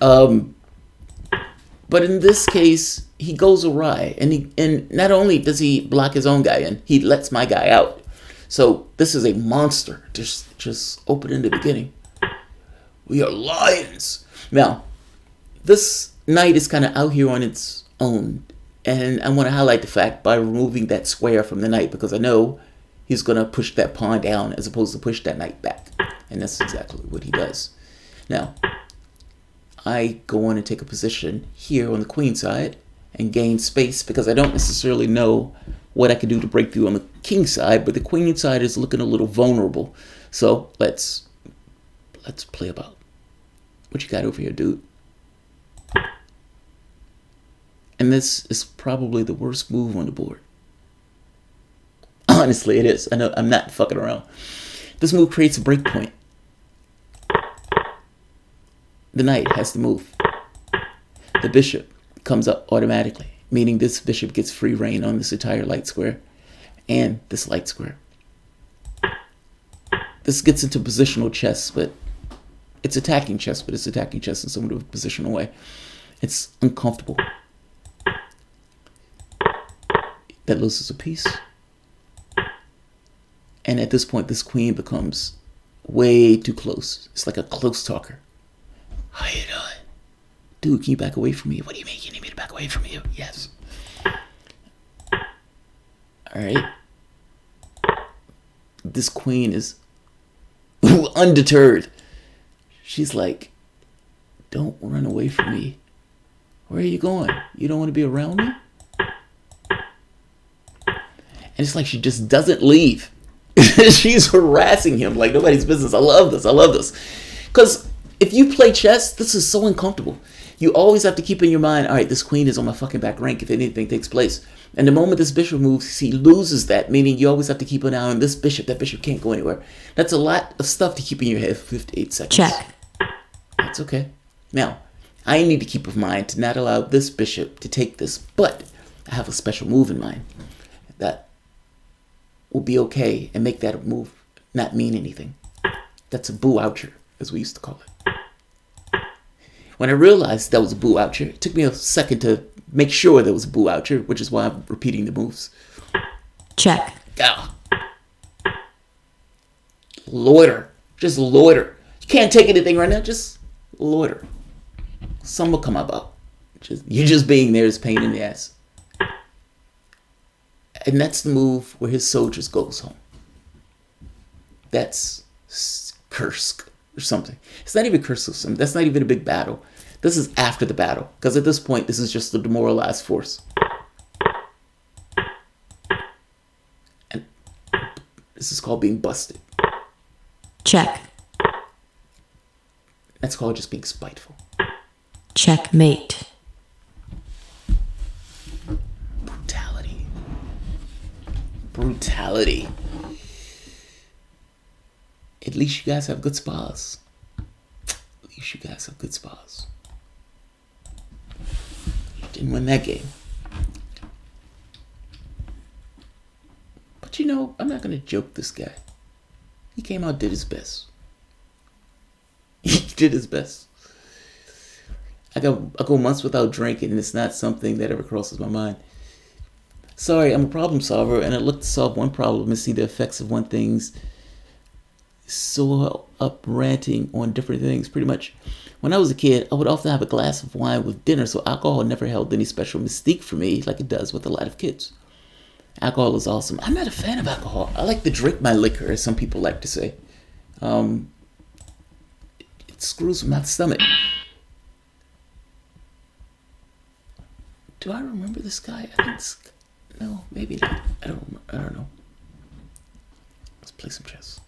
but in this case, he goes awry. And not only does he block his own guy in, he lets my guy out. So this is a monster. Just open in the beginning. We are lions. Now, this knight is kind of out here on its own. And I want to highlight the fact by removing that square from the knight, because I know he's going to push that pawn down as opposed to push that knight back. And that's exactly what he does. Now, I go on and take a position here on the queen side and gain space, because I don't necessarily know what I can do to break through on the king side, but the queen side is looking a little vulnerable. So let's play about. What you got over here, dude? And this is probably the worst move on the board. Honestly, it is. I know, I'm not fucking around. This move creates a break point. The knight has to move. The bishop comes up automatically, meaning this bishop gets free reign on this entire light square and this light square. This gets into positional chess, but it's attacking chess, but it's attacking chess in somewhat of a positional way. It's uncomfortable. That loses a piece. And at this point, this queen becomes way too close. It's like a close talker. How you doing? Dude, can you back away from me? What do you mean you need me to back away from you? Yes. Alright. This queen is undeterred. She's like, don't run away from me. Where are you going? You don't want to be around me? And it's like she just doesn't leave. She's harassing him like nobody's business. I love this. I love this. Because if you play chess, this is so uncomfortable. You always have to keep in your mind, all right, this queen is on my fucking back rank if anything takes place. And the moment this bishop moves, he loses that, meaning you always have to keep an eye on this bishop. That bishop can't go anywhere. That's a lot of stuff to keep in your head for 58 seconds. Check. That's okay. Now, I need to keep in mind to not allow this bishop to take this, but I have a special move in mind that will be okay and make that move not mean anything. That's a boo oucher, as we used to call it. When I realized that was a boo oucher, it took me a second to make sure there was a boo oucher, which is why I'm repeating the moves. Check. Ah. Loiter. Just loiter. You can't take anything right now, just loiter. Some will come about. You just being there is pain in the ass. And that's the move where his soldiers goes home. That's Kursk or something. It's not even Kursk or something. That's not even a big battle. This is after the battle. Because at this point, this is just a demoralized force. And this is called being busted. Check. That's called just being spiteful. Checkmate. Brutality. Brutality. At least you guys have good spas. At least you guys have good spas. Didn't win that game. But you know, I'm not going to joke this guy. He came out, did his best. He did his best. I go months without drinking, and it's not something that ever crosses my mind. Sorry, I'm a problem solver, and I look to solve one problem and see the effects of one thing's so up ranting on different things. Pretty much, when I was a kid, I would often have a glass of wine with dinner, so alcohol never held any special mystique for me like it does with a lot of kids. Alcohol is awesome. I'm not a fan of alcohol. I like to drink my liquor, as some people like to say. It screws with my stomach. Do I remember this guy? I think no, maybe not. I don't know. Let's play some chess.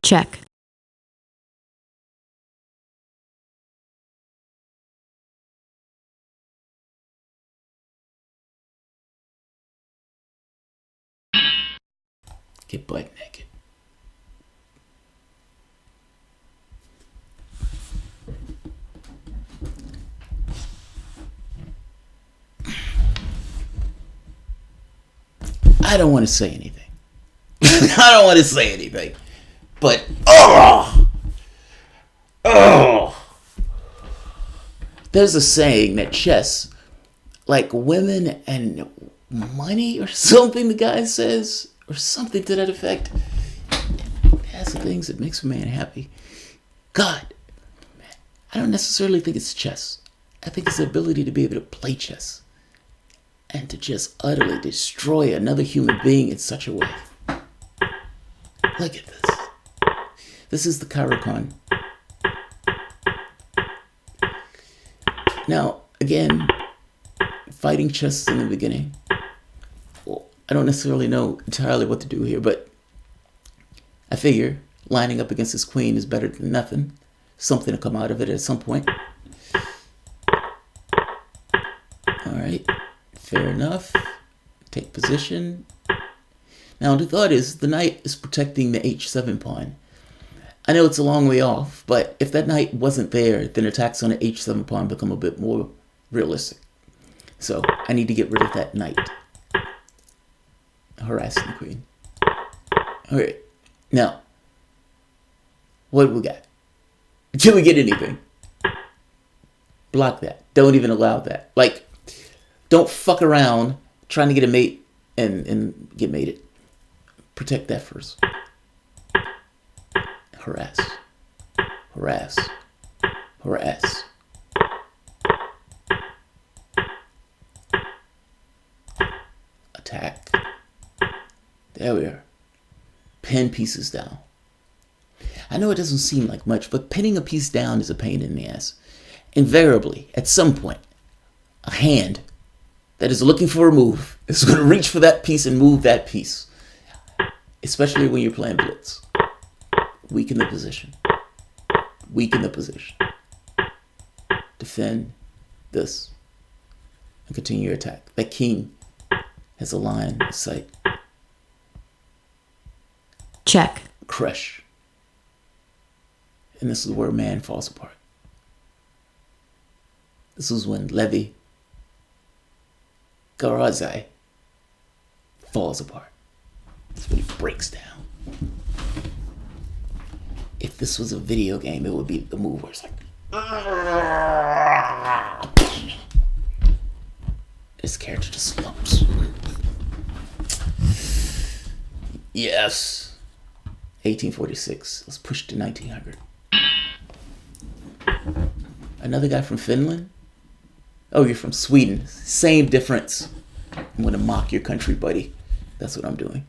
check, Get butt naked. I don't want to say anything. I don't want to say anything. But, there's a saying that chess, like women and money or something, the guy says, or something to that effect. That's the things that makes a man happy. God, man, I don't necessarily think it's chess. I think it's the ability to be able to play chess and to just utterly destroy another human being in such a way. Look at this. This is the Karakan. Now, again, fighting chess in the beginning. Well, I don't necessarily know entirely what to do here, but I figure lining up against this queen is better than nothing. Something to come out of it at some point. Alright, fair enough. Take position. Now the thought is, the knight is protecting the h7 pawn. I know it's a long way off, but if that knight wasn't there, then attacks on the h7 pawn become a bit more realistic. So I need to get rid of that knight. Harassing the queen. Alright, now, what do we got? Can we get anything? Block that. Don't even allow that. Like, don't fuck around trying to get a mate and get mated. Protect that first. Harass. Harass. Harass. Attack. There we are. Pin pieces down. I know it doesn't seem like much, but pinning a piece down is a pain in the ass. Invariably, at some point, a hand that is looking for a move is going to reach for that piece and move that piece. Especially when you're playing Blitz. Weaken the position. Weaken the position. Defend this. And continue your attack. That king has a line of sight. check, Crush. And this is where man falls apart. This is when Levi Garazai falls apart. That's when he breaks down. If this was a video game, it would be the move where it's like, this character just slumps. Yes. 1846. Let's push to 1900. Another guy from Finland? Oh, you're from Sweden. Same difference. I'm gonna mock your country, buddy. That's what I'm doing.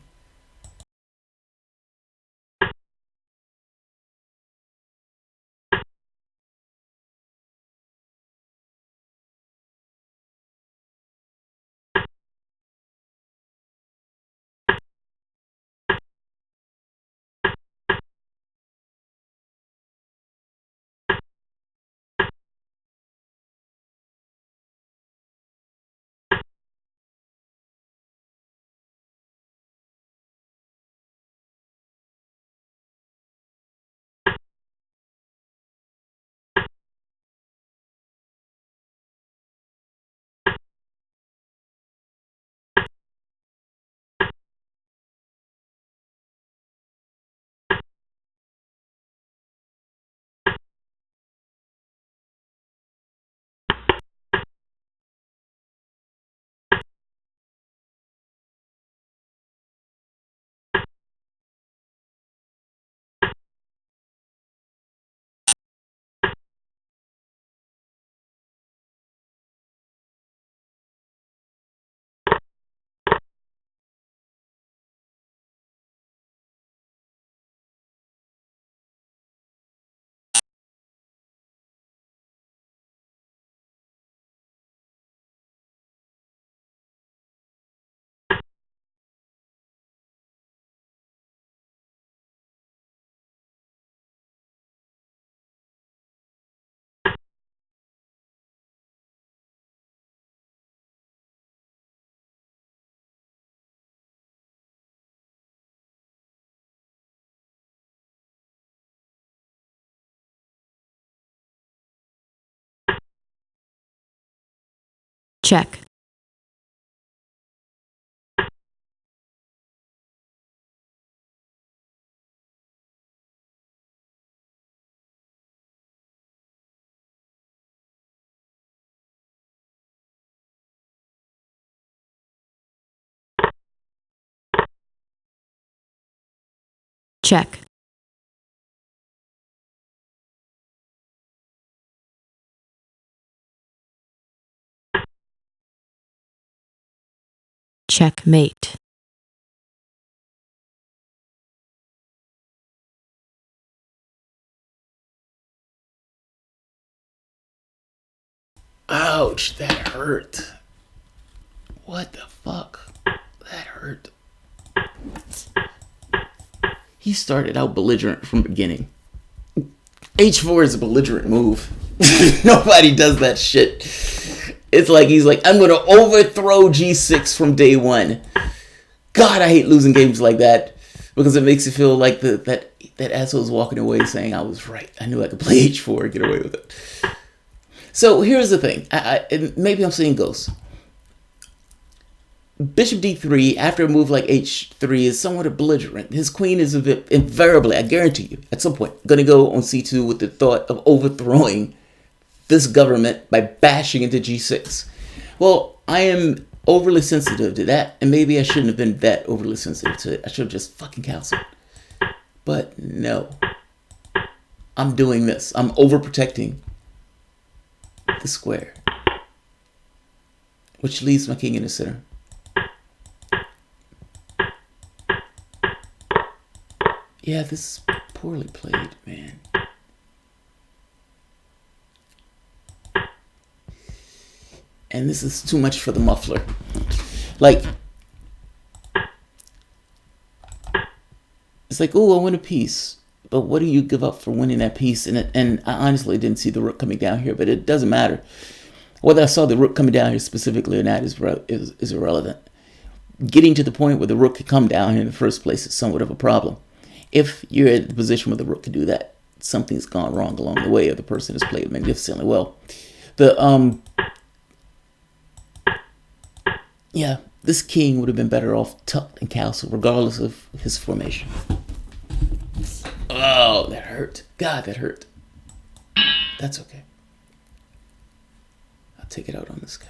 check, check, checkmate, Ouch, that hurt. What the fuck? That hurt. He started out belligerent from the beginning. H4 is a belligerent move. Nobody does that shit. It's like he's like, I'm going to overthrow G6 from day one. God, I hate losing games like that because it makes you feel like that asshole's walking away saying, I was right. I knew I could play H4 and get away with it. So here's the thing. Maybe I'm seeing ghosts. Bishop d3 after a move like h3 is somewhat belligerent. His queen is invariably, I guarantee you, at some point, going to go on c2 with the thought of overthrowing this government by bashing into g6. Well, I am overly sensitive to that, and maybe I shouldn't have been that overly sensitive to it. I should have just fucking counseled. But no. I'm doing this. I'm overprotecting the square, which leaves my king in the center. Yeah, this is poorly played, man. And this is too much for the muffler. Like, it's like, oh, I win a piece. But what do you give up for winning that piece? And I honestly didn't see the rook coming down here, but it doesn't matter. Whether I saw the rook coming down here specifically or not is irrelevant. Getting to the point where the rook could come down here in the first place is somewhat of a problem. If you're in the position where the rook can do that, something's gone wrong along the way, or the person has played magnificently well. Yeah, this king would have been better off tucked and castled, regardless of his formation. Oh, that hurt. God, that hurt. That's okay. I'll take it out on this guy.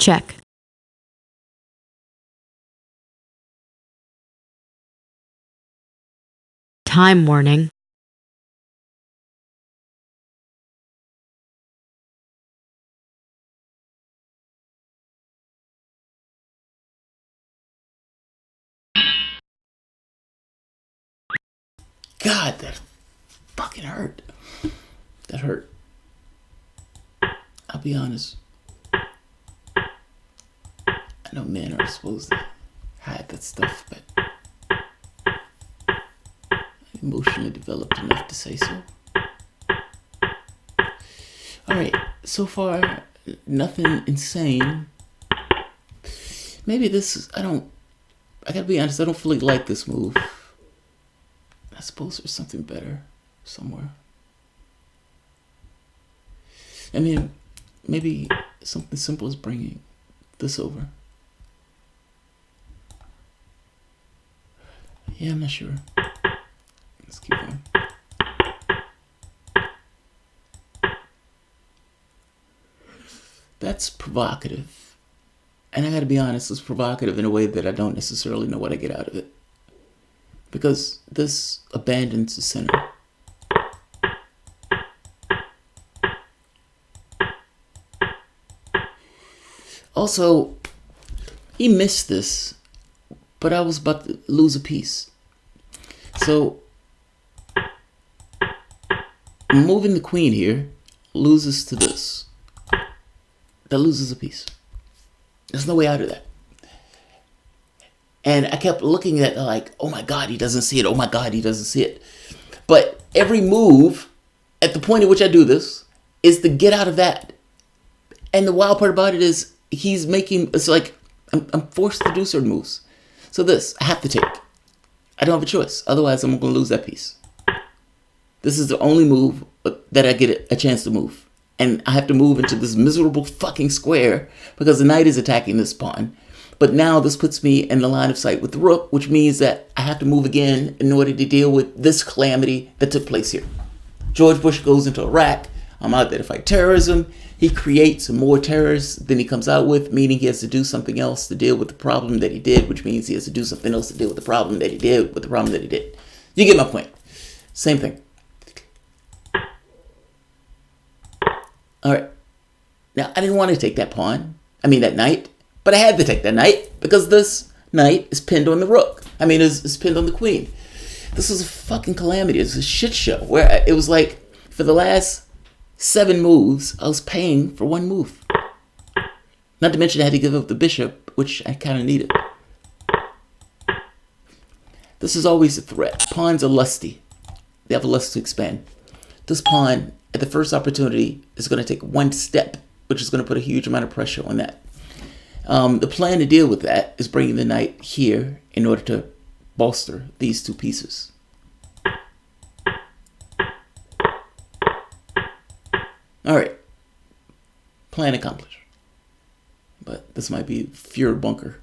Check. Time warning. God, that fucking hurt. That hurt. I'll be honest. I know men are supposed to hide that stuff, but I'm emotionally developed enough to say so. Alright, so far, nothing insane. Maybe this is, I gotta be honest, I don't fully like this move. I suppose there's something better somewhere. I mean, maybe something simple is bringing this over. Yeah, I'm not sure. Let's keep going. That's provocative. And I gotta be honest, it's provocative in a way that I don't necessarily know what I get out of it. Because this abandons the center. Also, he missed this, but I was about to lose a piece. So, moving the queen here loses to this. That loses a piece. There's no way out of that. And I kept looking at like, oh my God, he doesn't see it. Oh my God, he doesn't see it. But every move, at the point at which I do this, is to get out of that. And the wild part about it is he's making, it's like, I'm forced to do certain moves. So this, I have to take. I don't have a choice. Otherwise, I'm going to lose that piece. This is the only move that I get a chance to move. And I have to move into this miserable fucking square because the knight is attacking this pawn. But now this puts me in the line of sight with the rook, which means that I have to move again in order to deal with this calamity that took place here. George Bush goes into Iraq. I'm out there to fight terrorism. He creates more terrorists than he comes out with, meaning he has to do something else to deal with the problem that he did, which means he has to do something else to deal with the problem that he did with the problem that he did. You get my point. Same thing. All right. Now, I didn't want to take that pawn. That knight. But I had to take that knight because this knight is pinned on the rook. Is pinned on the queen. This was a fucking calamity. It was a shit show where it was like, for the last 7 moves, I was paying for 1 move. Not to mention I had to give up the bishop, which I kind of needed. This is always a threat. Pawns are lusty. They have a lust to expand. This pawn, at the first opportunity, is going to take 1 step, which is going to put a huge amount of pressure on that. The plan to deal with that is bringing the knight here in order to bolster these 2 pieces. Alright. Plan accomplished. But this might be fear bunker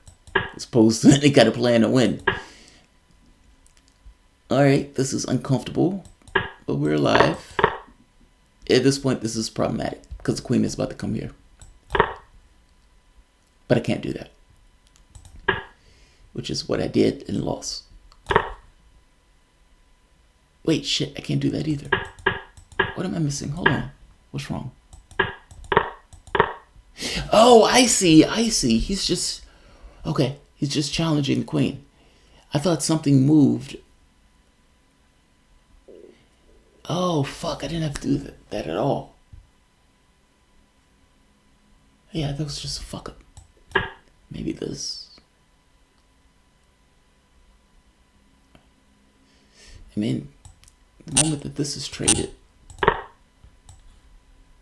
as opposed to they got a plan to win. Alright, this is uncomfortable, but we're alive. At this point, this is problematic because the queen is about to come here. But I can't do that. Which is what I did and lost. Wait, shit, I can't do that either. What am I missing? Hold on. What's wrong? Oh, I see. He's just challenging the queen. I thought something moved. Oh, fuck, I didn't have to do that at all. Yeah, that was just a fuck up. Maybe this. The moment that this is traded.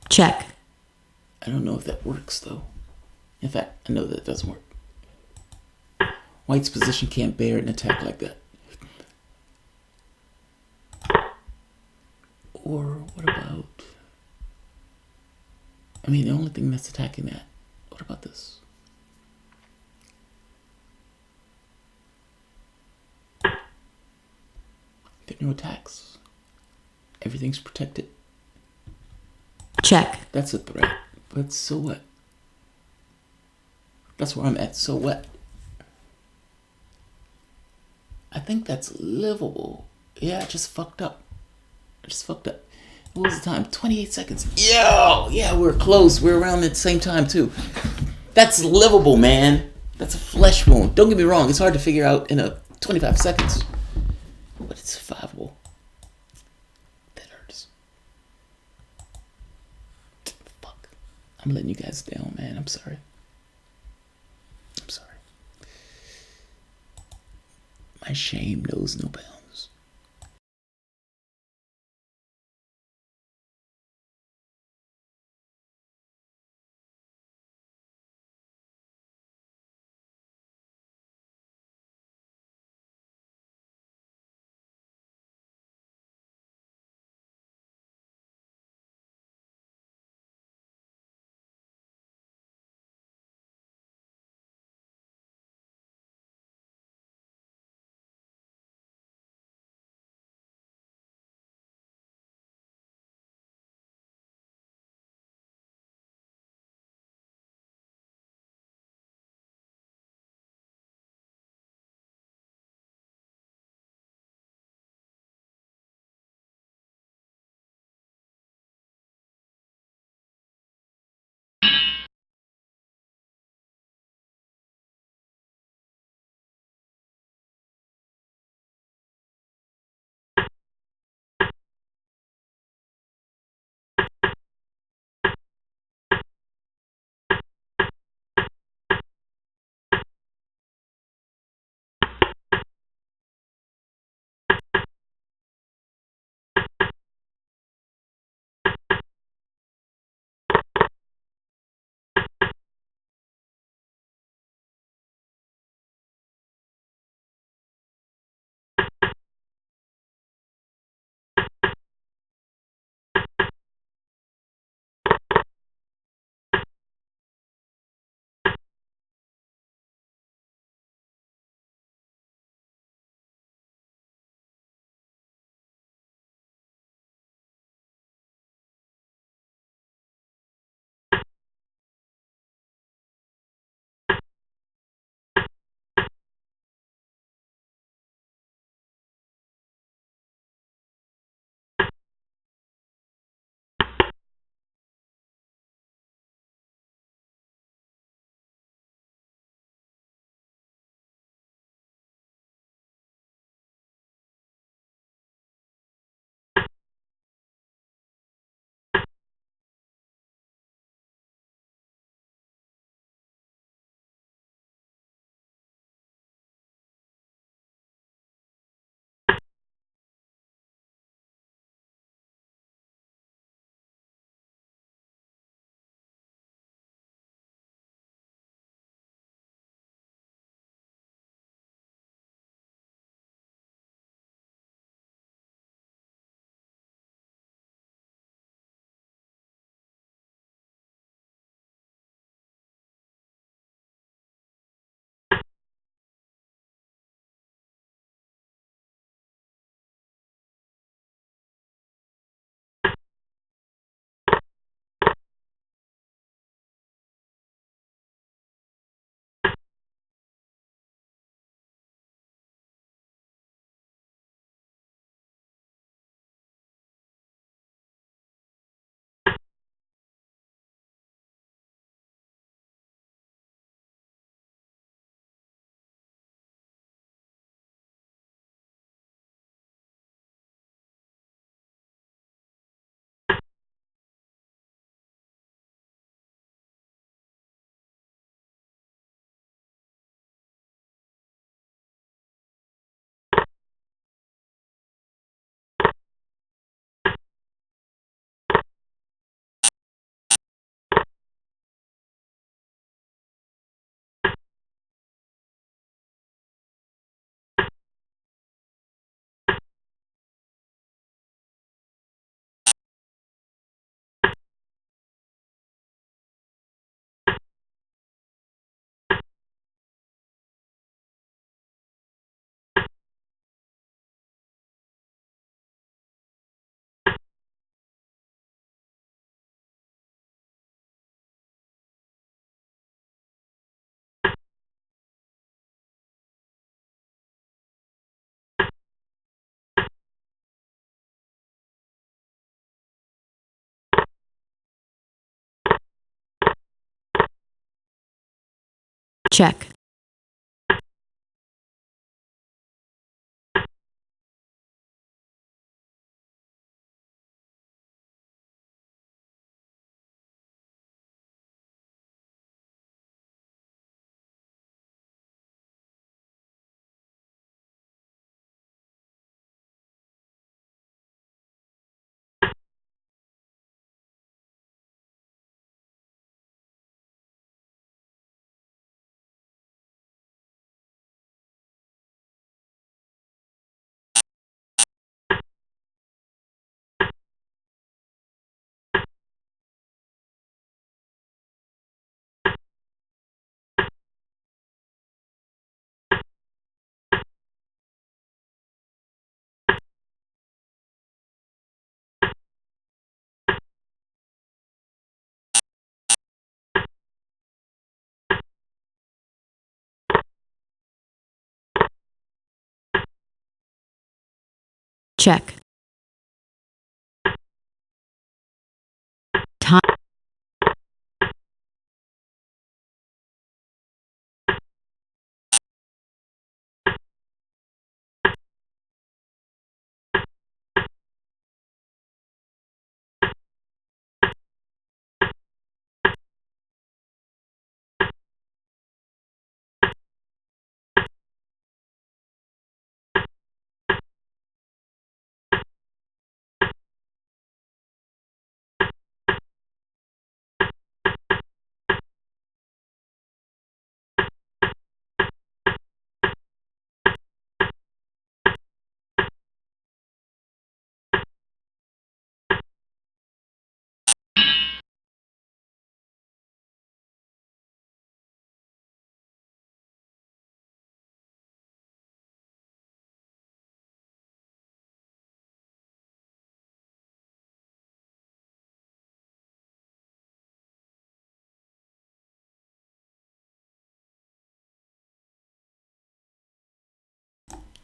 Check. I don't know if that works, though. In fact, I know that it doesn't work. White's position can't bear an attack like that. Or what about... the only thing that's attacking that. What about this? There are no attacks. Everything's protected. Check. That's a threat. But so what? That's where I'm at. So what? I think that's livable. Yeah, I just fucked up. What was the time? 28 seconds. Yo! Yeah, we're close. We're around at the same time, too. That's livable, man. That's a flesh wound. Don't get me wrong. It's hard to figure out in a 25 seconds. But it's survivable. That hurts. Fuck. I'm letting you guys down, man. I'm sorry. My shame knows no bounds. Check. Check. Time.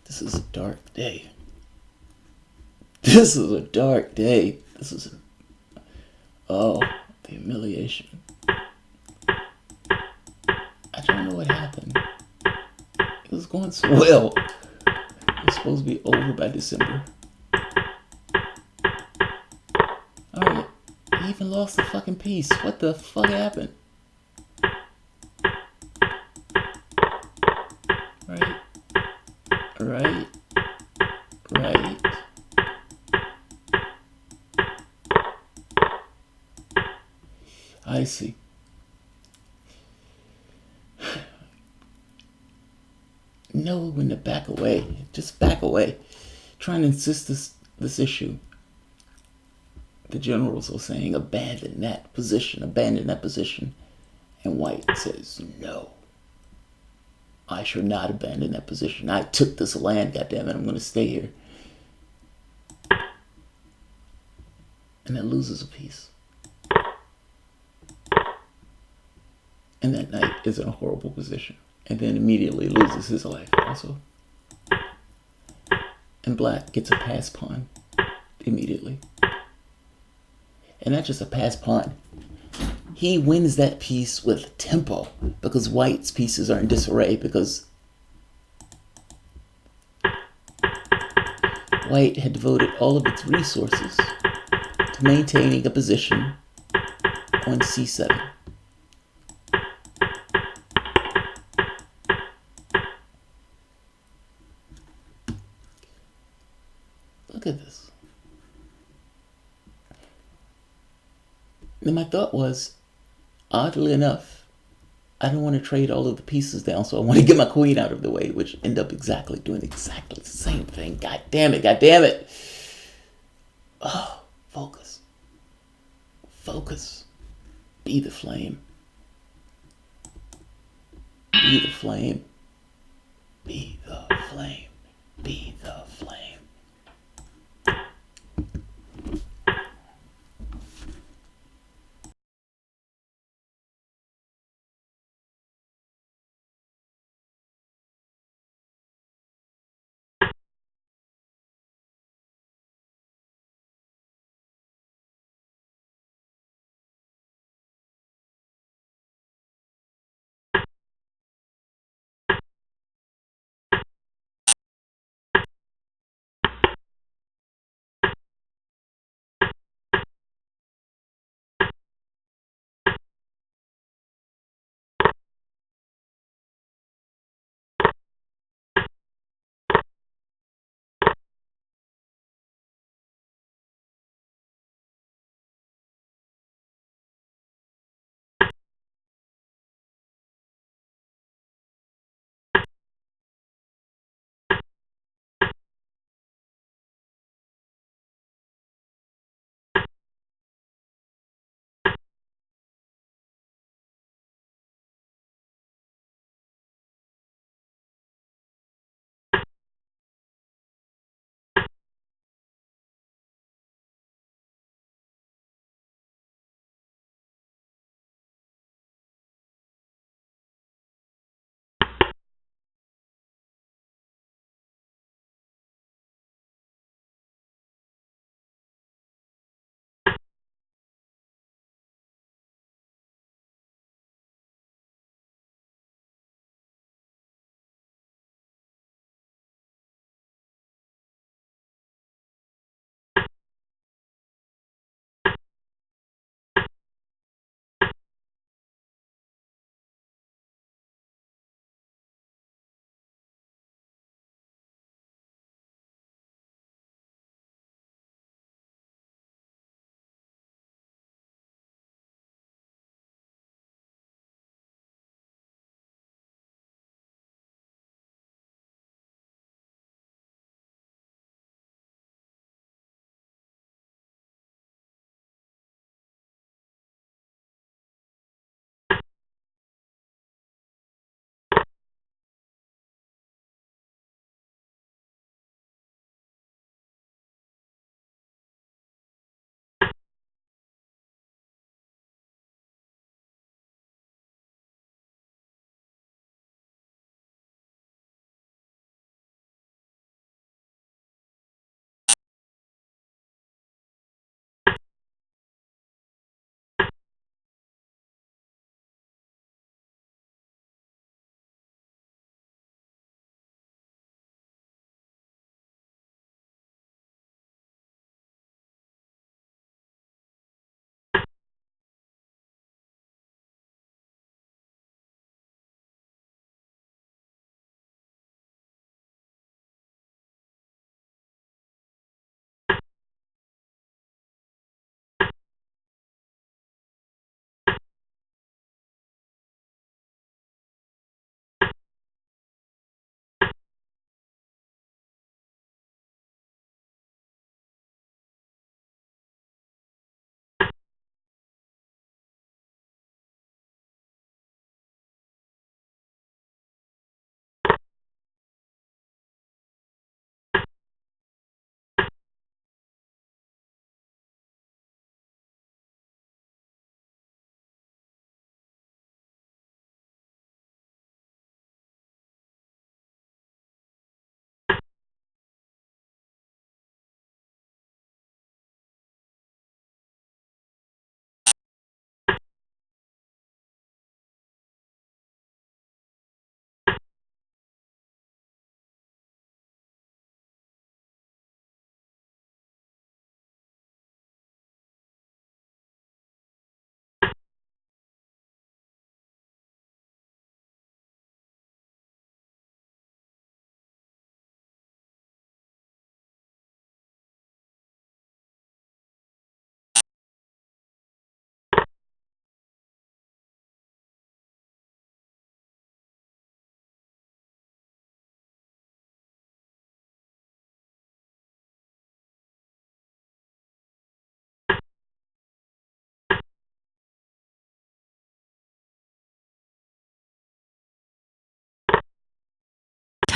This is a dark day. This is a dark day. This is... Oh, the humiliation. I don't know what happened. It was going so well. It was supposed to be over by December. Alright. He even lost the fucking piece. What the fuck happened? Right. Right. Right. I see. Know when to back away. Just back away. Trying to insist this issue. The generals are saying abandon that position. Abandon that position. And White says no. I shall not abandon that position. I took this land, goddammit. I'm going to stay here. And then loses a piece. And that knight is in a horrible position. And then immediately loses his life also. And black gets a pass pawn immediately. And not just a pass pawn. He wins that piece with tempo because white's pieces are in disarray because white had devoted all of its resources to maintaining a position on c7. Look at this. And my thought was, oddly enough, I don't want to trade all of the pieces down, so I want to get my queen out of the way, which end up doing exactly the same thing. God damn it, god damn it. Oh, focus. Focus. Be the flame. Be the flame. Be the flame. Be the flame.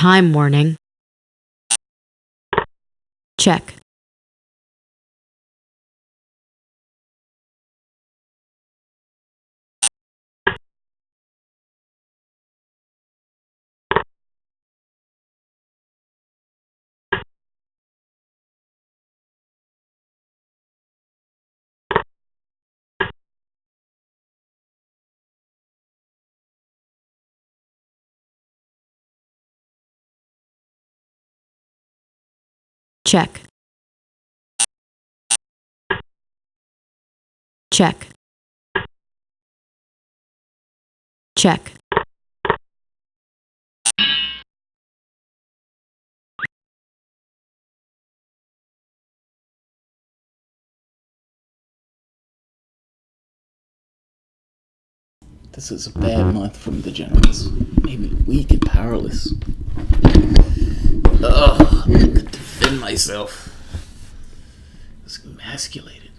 time warning. Check. Check. Check. Check. This is a bad month from the generals. Maybe weak and powerless. Ugh, I could defend myself. It's emasculated.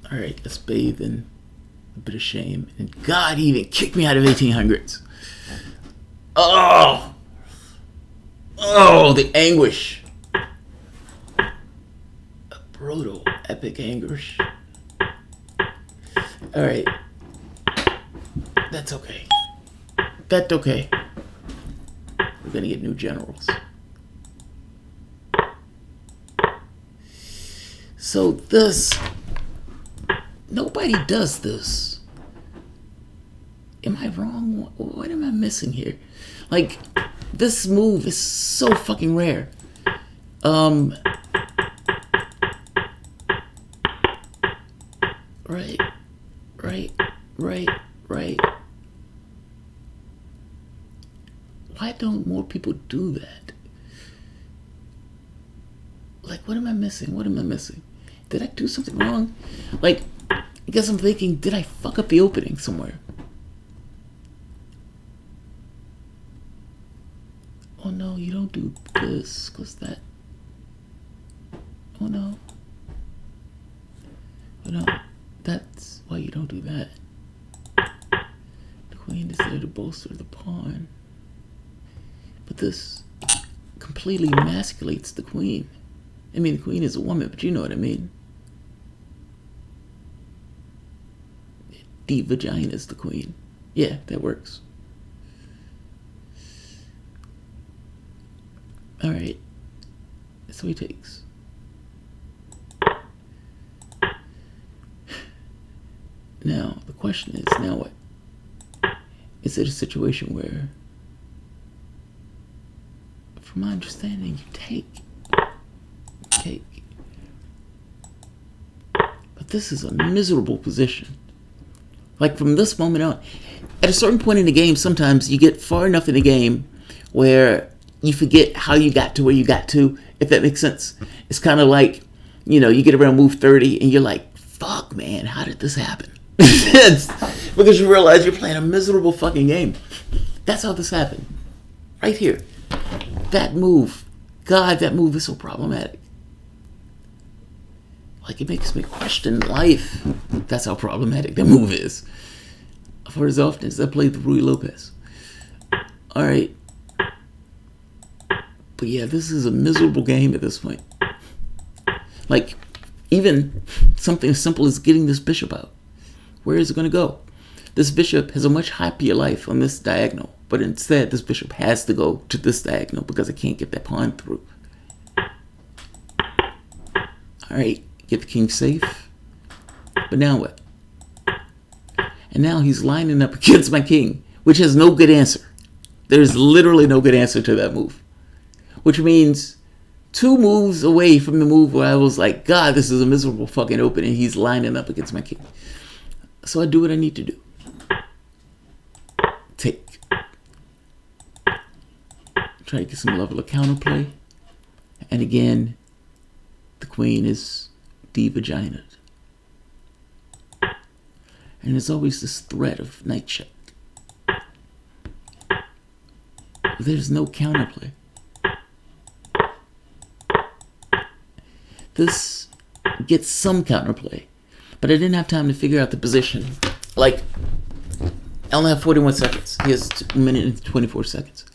Alright, let's bathe in a bit of shame. And God, he even kicked me out of 1800s. Oh! Oh, the anguish. A brutal, epic anguish. Alright. That's okay. That's okay. We're gonna get new generals. So this... Nobody does this. Am I wrong? What am I missing here? Like, this move is so fucking rare. Right. Why don't more people do that? Like, what am I missing? Did I do something wrong? Like, I guess I'm thinking, did I fuck up the opening somewhere? Oh no, you don't do this, cause that... Oh no, that's why you don't do that. The queen is there to bolster the pawn. But this completely emasculates the queen. I mean, the queen is a woman, but you know what I mean. The vagina is the queen. Yeah, that works. Alright. So he takes. Now, the question is, now what? Is it a situation where, from my understanding, you take? But this is a miserable position. Like, from this moment on, at a certain point in the game, sometimes you get far enough in the game where you forget how you got to where you got to, if that makes sense. It's kind of like, you know, you get around move 30 and you're like, fuck, man, how did this happen? Because you realize you're playing a miserable fucking game. That's how this happened. Right here. That move. God, that move is so problematic. Like, it makes me question life. That's how problematic that move is. For as often as I played the Rui Lopez. Alright. But yeah, this is a miserable game at this point. Like, even something as simple as getting this bishop out. Where is it going to go? This bishop has a much happier life on this diagonal. But instead, this bishop has to go to this diagonal because I can't get that pawn through. Alright. Get the king safe. But now what? And now he's lining up against my king, which has no good answer. There's literally no good answer to that move. Which means 2 moves away from the move where I was like, God, this is a miserable fucking opening. He's lining up against my king. So I do what I need to do. Take. Try to get some level of counterplay. And again, the queen is de-vaginaed. And there's always this threat of knight check. There's no counterplay. This gets some counterplay, but I didn't have time to figure out the position. Like, I only have 41 seconds. He has 1 minute and 24 seconds.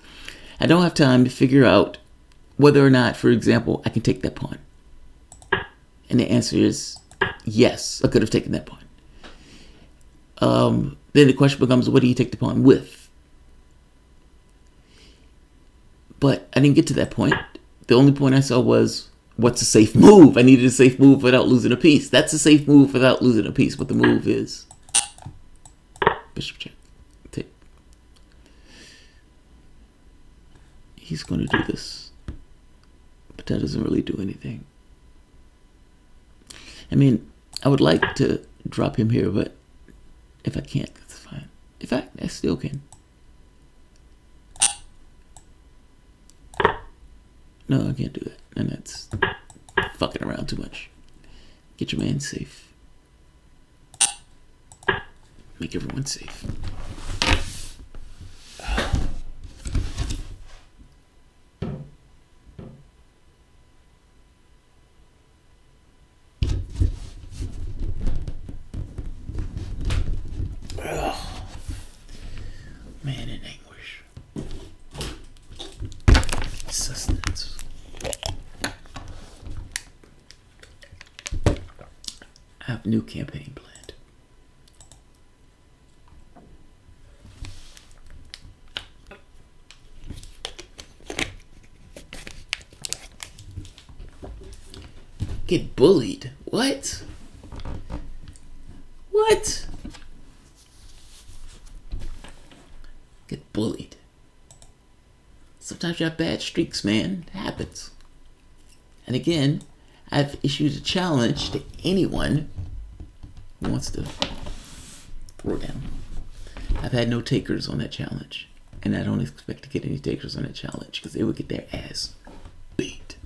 I don't have time to figure out whether or not, for example, I can take that pawn. And the answer is yes, I could have taken that pawn. Then the question becomes, what do you take the pawn with? But I didn't get to that point. The only point I saw was, what's a safe move? I needed a safe move without losing a piece. That's a safe move without losing a piece. What the move is. Bishop check. Take. He's going to do this. But that doesn't really do anything. I mean, I would like to drop him here, but if I can't, that's fine. In fact, I still can. No, I can't do that. And that's fucking around too much. Get your man safe. Make everyone safe. Man in anguish. Sustenance. I have a new campaign planned. Get bullied? What? What? Get bullied. Sometimes you have bad streaks, man. It happens. And again, I've issued a challenge to anyone who wants to throw down. I've had no takers on that challenge. And I don't expect to get any takers on that challenge because they would get their ass beat.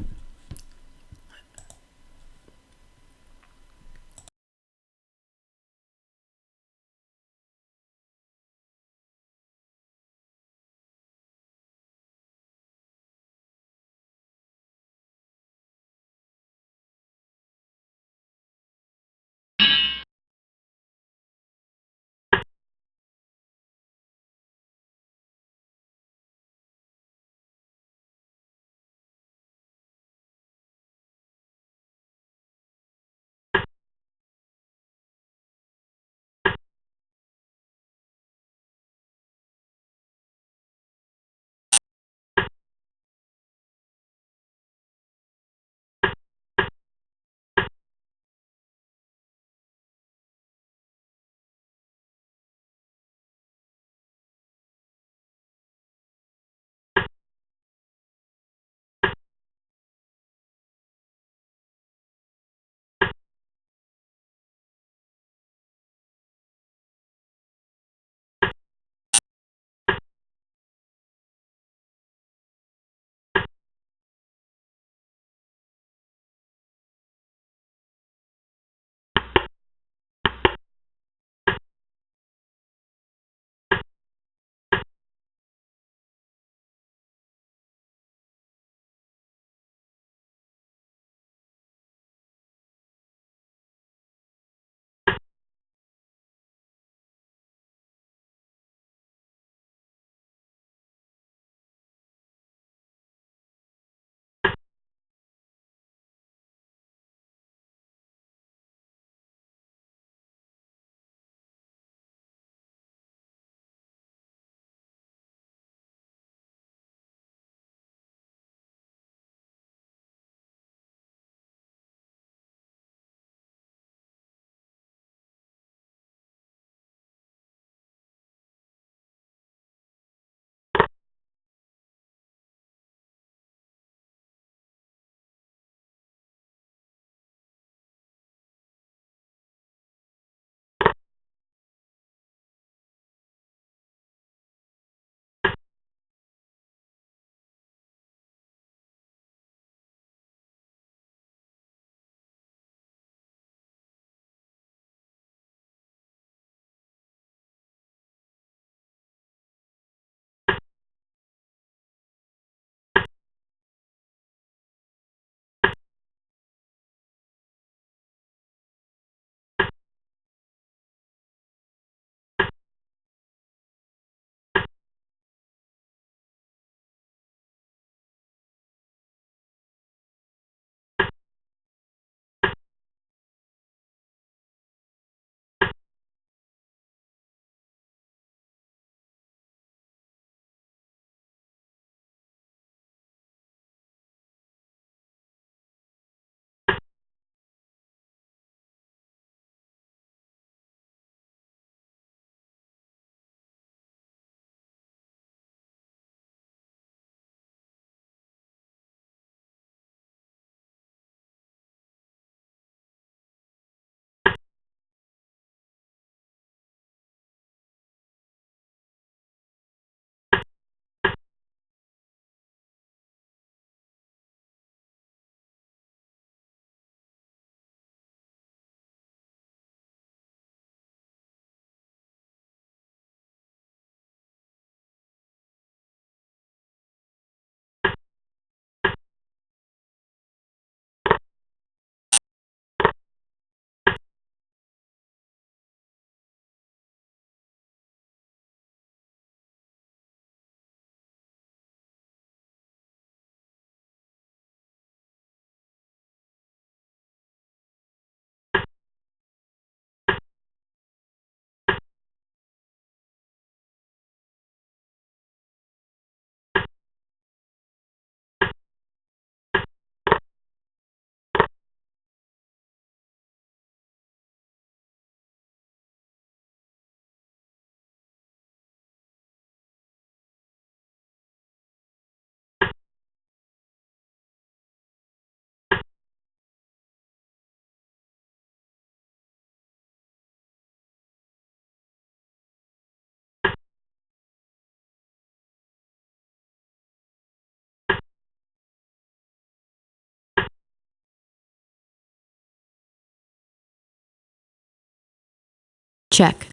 check,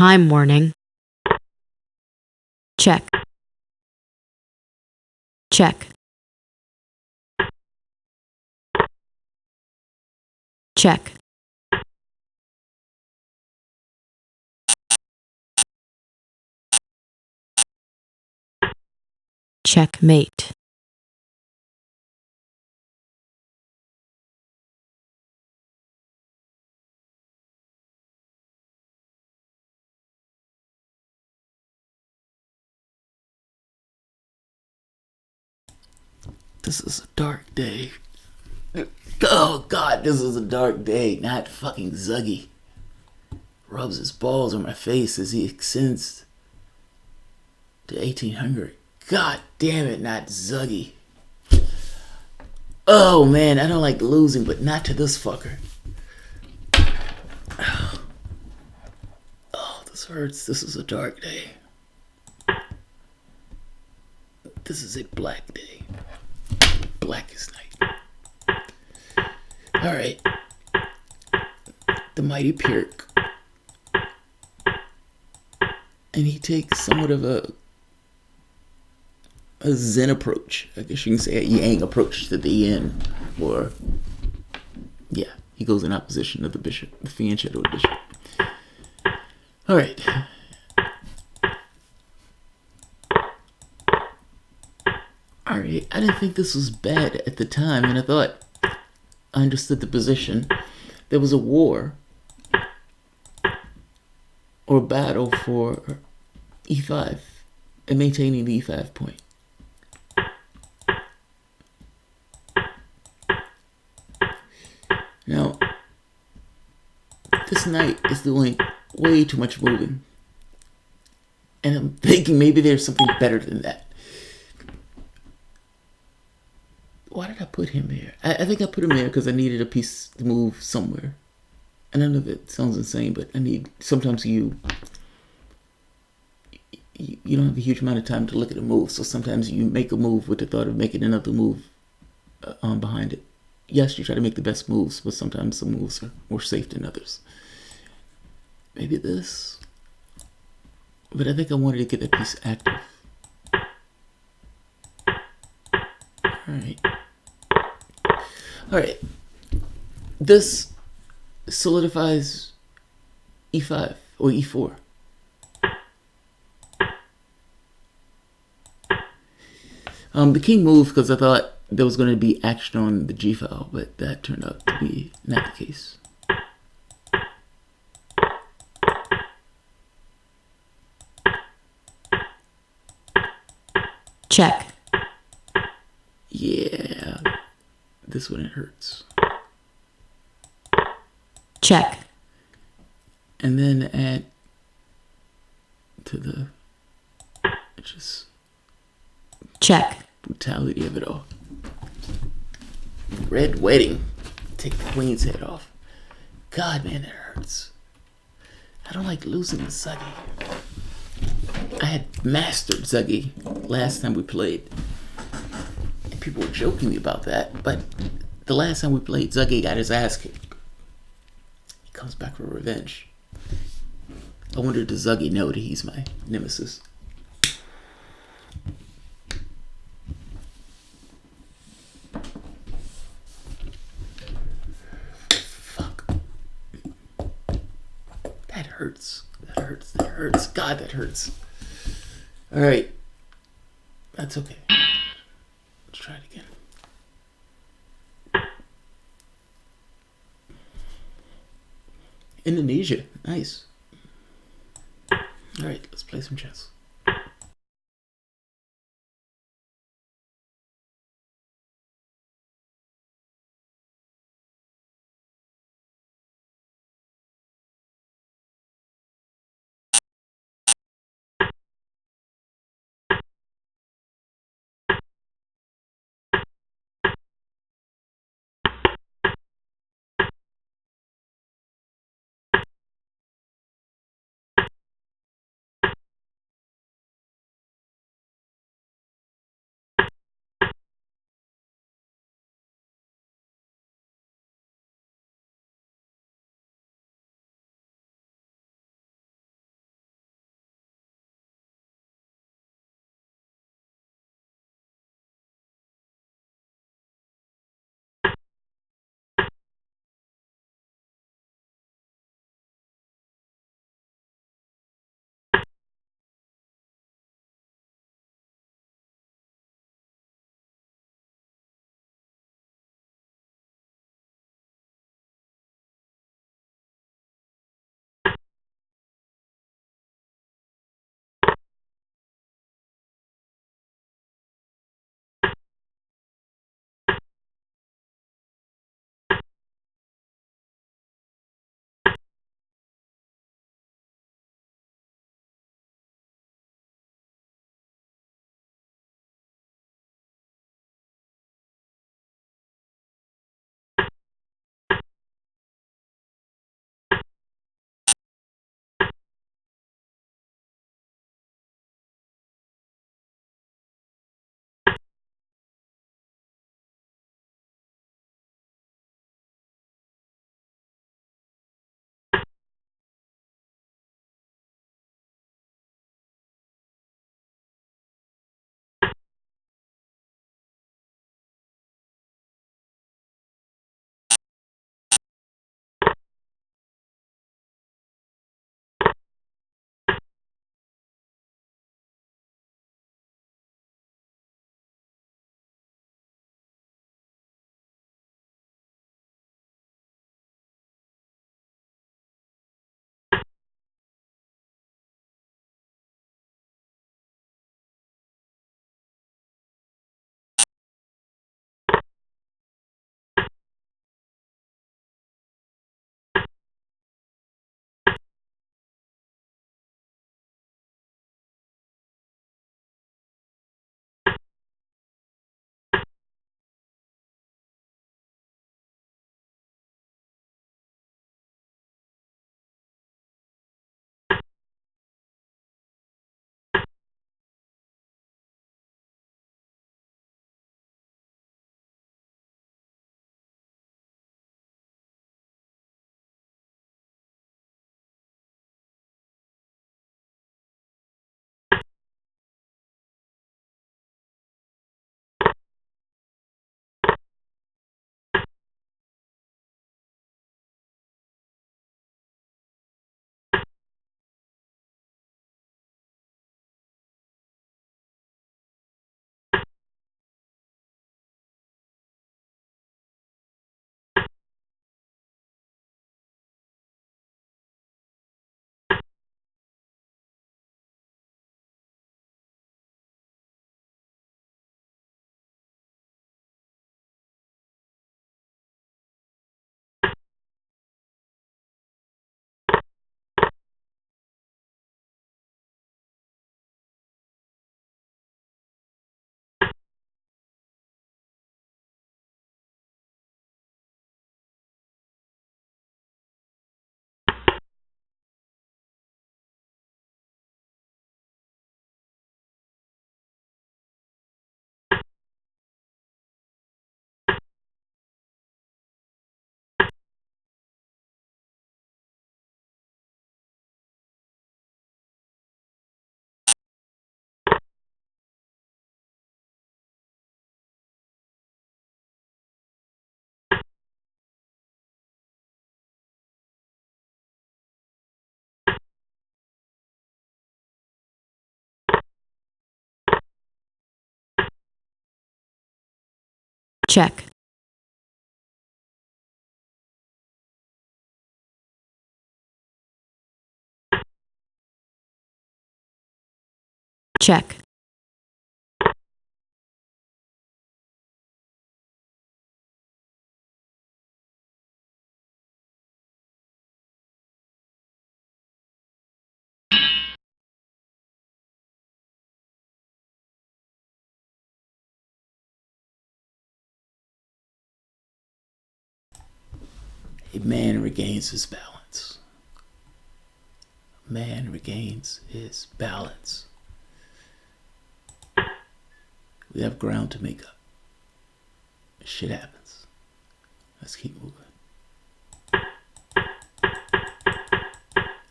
time warning, check, check, check, checkmate, This is a dark day. Oh god, this is a dark day. Not fucking Zuggy rubs his balls on my face as he extends to 1800. God damn it, not Zuggy. Oh man, I don't like losing, but not to this fucker. Oh, this hurts. This is a dark day. This is a black day. Blackest night. Alright. The mighty Pirk. And he takes somewhat of a Zen approach. I guess you can say a Yang approach to the end. Or, yeah, he goes in opposition of the bishop, the fiend shadow bishop. Alright. Alright, I didn't think this was bad at the time, and I thought I understood the position. There was a war or battle for e5 and maintaining the e5 point. Now, this knight is doing way too much moving. And I'm thinking maybe there's something better than that. Why did I put him there? I think I put him there because I needed a piece to move somewhere. And I know that sounds insane, but sometimes you don't have a huge amount of time to look at a move. So sometimes you make a move with the thought of making another move behind it. Yes, you try to make the best moves, but sometimes some moves are more safe than others. Maybe this. But I think I wanted to get that piece active. Alright. This solidifies e5 or e4. The king moved because I thought there was going to be action on the g file, but that turned out to be not the case. check, Yeah, this one it hurts. check, And then add to the just check, brutality of it all. Red wedding. Take the queen's head off. God, man, that hurts. I don't like losing to Zuggy. I had mastered Zuggy last time we played. And people were joking me about that, but the last time we played, Zuggy got his ass kicked. He comes back for revenge. I wonder, does Zuggy know that he's my nemesis? Fuck. That hurts. That hurts. That hurts. God, that hurts. Alright. That's okay. Let's try it again. Indonesia. Nice. Alright, let's play some chess. check, check, A man regains his balance. Man regains his balance. We have ground to make up. Shit happens. Let's keep moving.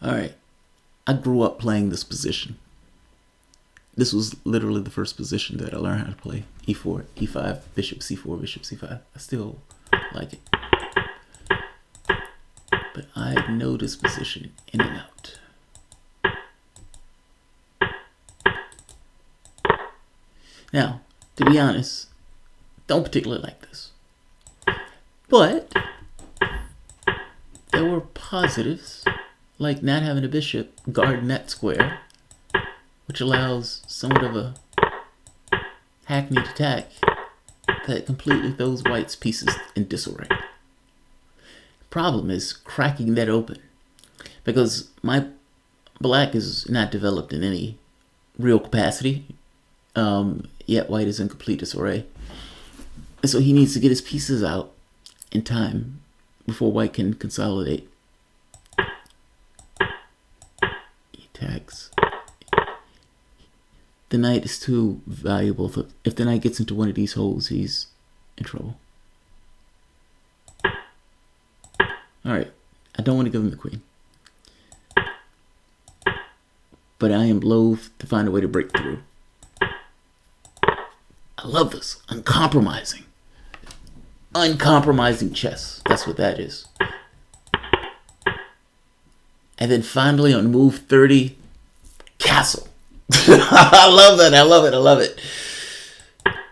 Alright. I grew up playing this position. This was literally the first position that I learned how to play. E4, E5, bishop C4, bishop C5. I still like it. But I know this position in and out. Now, to be honest, don't particularly like this. But there were positives, like not having a bishop guard that square, which allows somewhat of a hackneyed attack that completely throws white's pieces in disarray. Problem is cracking that open, because my black is not developed in any real capacity, yet white is in complete disarray. And so he needs to get his pieces out in time before white can consolidate. He attacks. The knight is too valuable. If the knight gets into one of these holes, he's in trouble. Alright, I don't want to give him the queen. But I am loath to find a way to break through. I love this. Uncompromising. Uncompromising chess. That's what that is. And then finally on move 30, castle. I love that. I love it. I love it.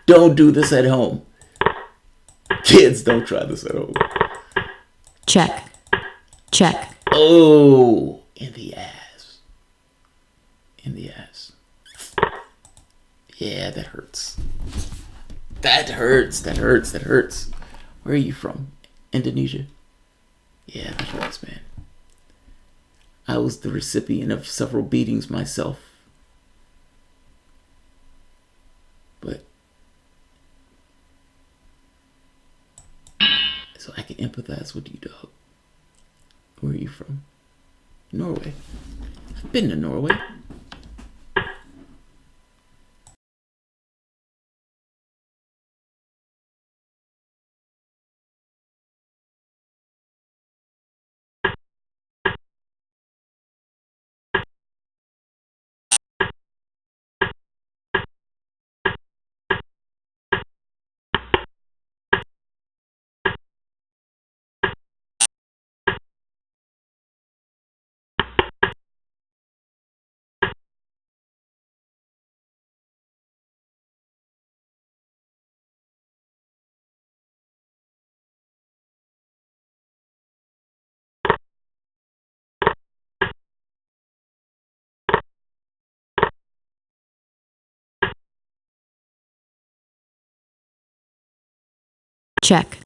Don't do this at home. Kids, don't try this at home. check, check, Oh, in the ass. In the ass. Yeah, that hurts. That hurts. That hurts. That hurts. Where are you from? Indonesia? Yeah, that hurts, man. I was the recipient of several beatings myself. But so I can empathize with you, dog. Where are you from? Norway. I've been to Norway. check,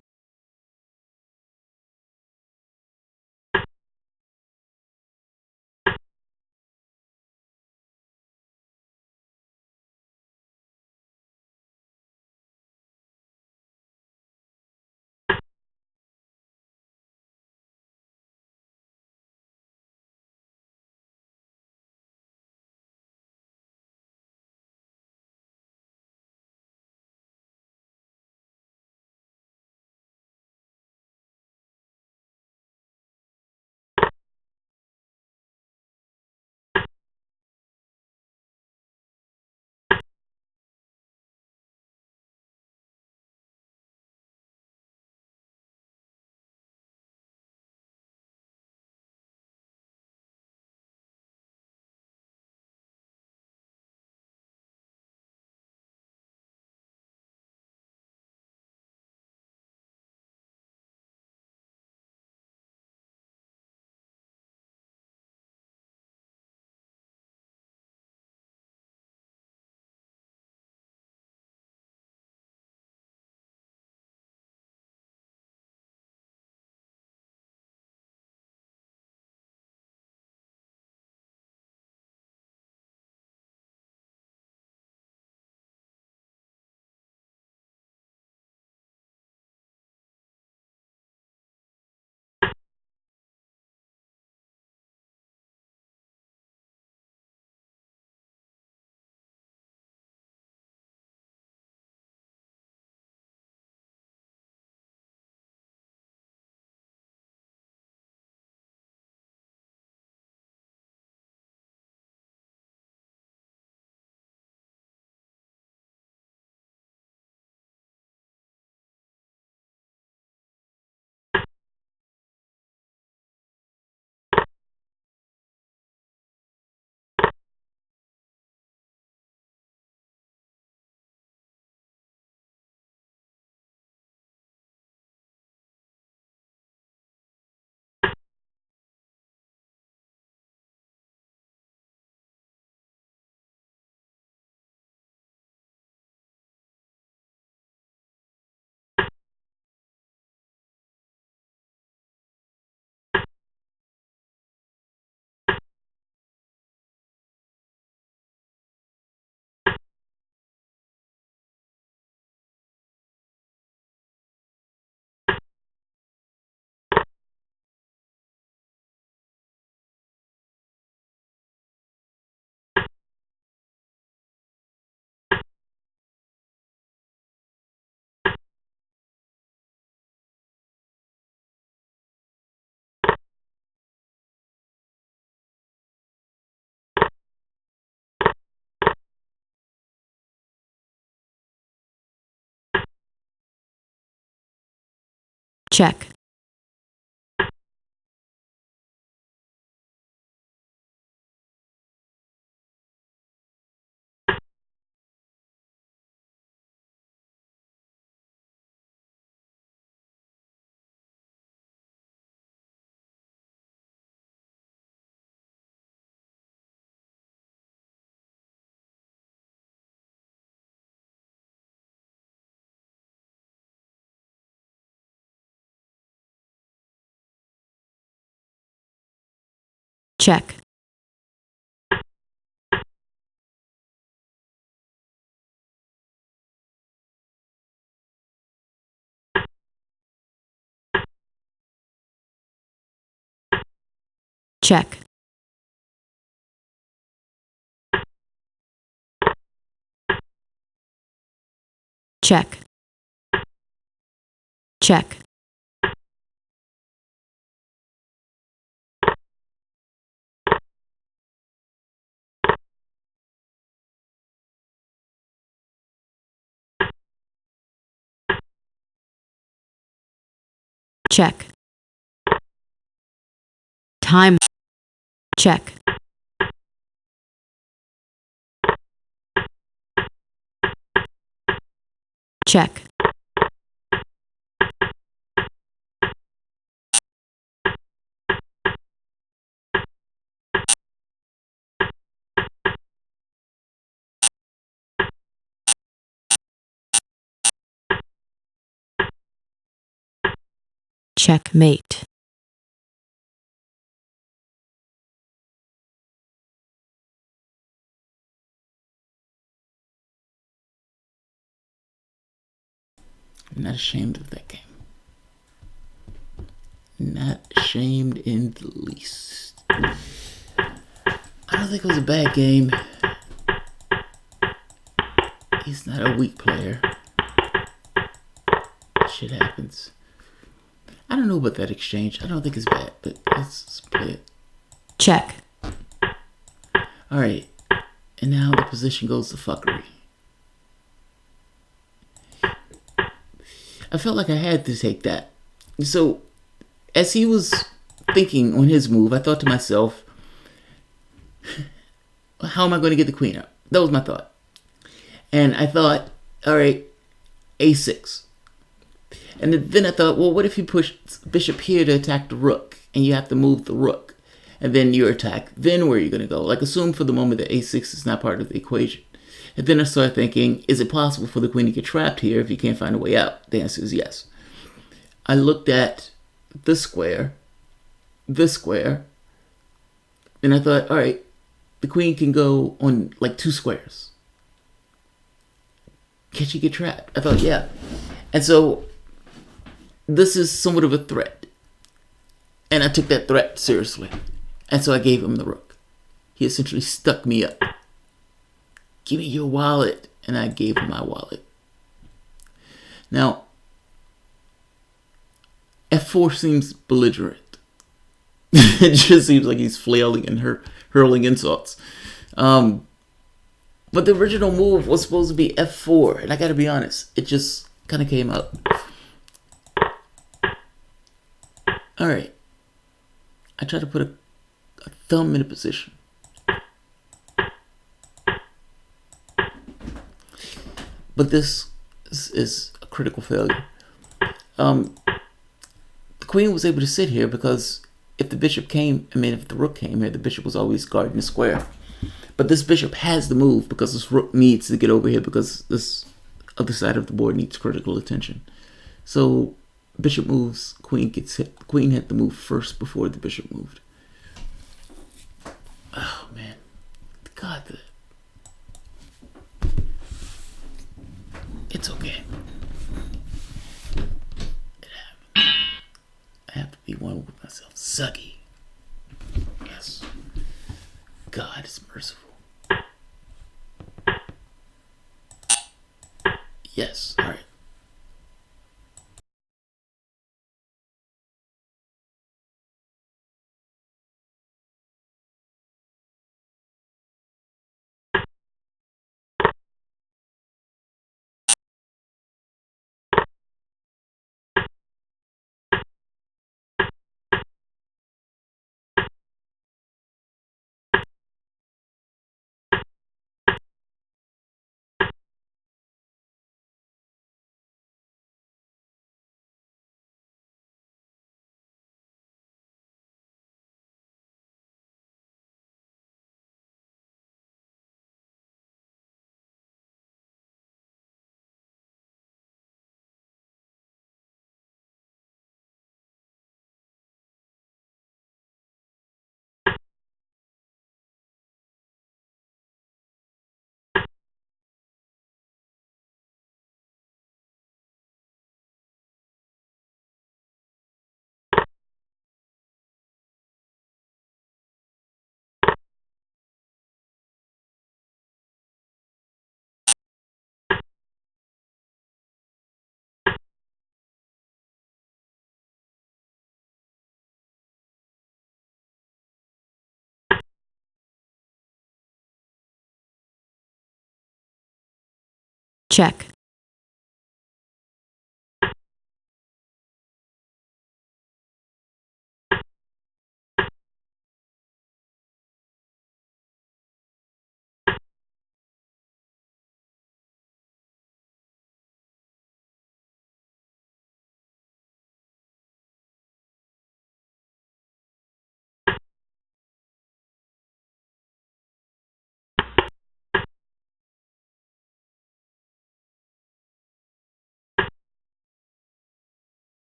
check, check, check, check, check, check. Time, check, check, checkmate. I'm not ashamed of that game. Not ashamed in the least. I don't think it was a bad game. He's not a weak player. Shit happens. I don't know about that exchange. I don't think it's bad, but let's play it. Check, Alright. And now the position goes to fuckery. I felt like I had to take that. So, as he was thinking on his move, I thought to myself, how am I going to get the queen up? That was my thought. And I thought, alright, a6. And then I thought, well, what if you push bishop here to attack the rook, and you have to move the rook, and then you attack, then where are you going to go? Like, assume for the moment that a6 is not part of the equation. And then I started thinking, is it possible for the queen to get trapped here if you can't find a way out? The answer is yes. I looked at this square, and I thought, all right, the queen can go on like 2 squares. Can she get trapped? I thought, yeah. And so this is somewhat of a threat. And I took that threat seriously. And so I gave him the rook. He essentially stuck me up. Give me your wallet. And I gave him my wallet. Now, f4 seems belligerent. It just seems like he's flailing and hurling insults. But the original move was supposed to be f4. And I gotta be honest, it just kind of came up. Alright. I tried to put a thumb in a position. But this is a critical failure. The queen was able to sit here because if the rook came here, the bishop was always guarding the square. But this bishop has the move because this rook needs to get over here because this other side of the board needs critical attention. So bishop moves, queen gets hit. The queen had to move first before the bishop moved. Oh man, God, it's okay. It happened. I have to be one with myself. Sucky. Yes. God is merciful. Yes. All right. check,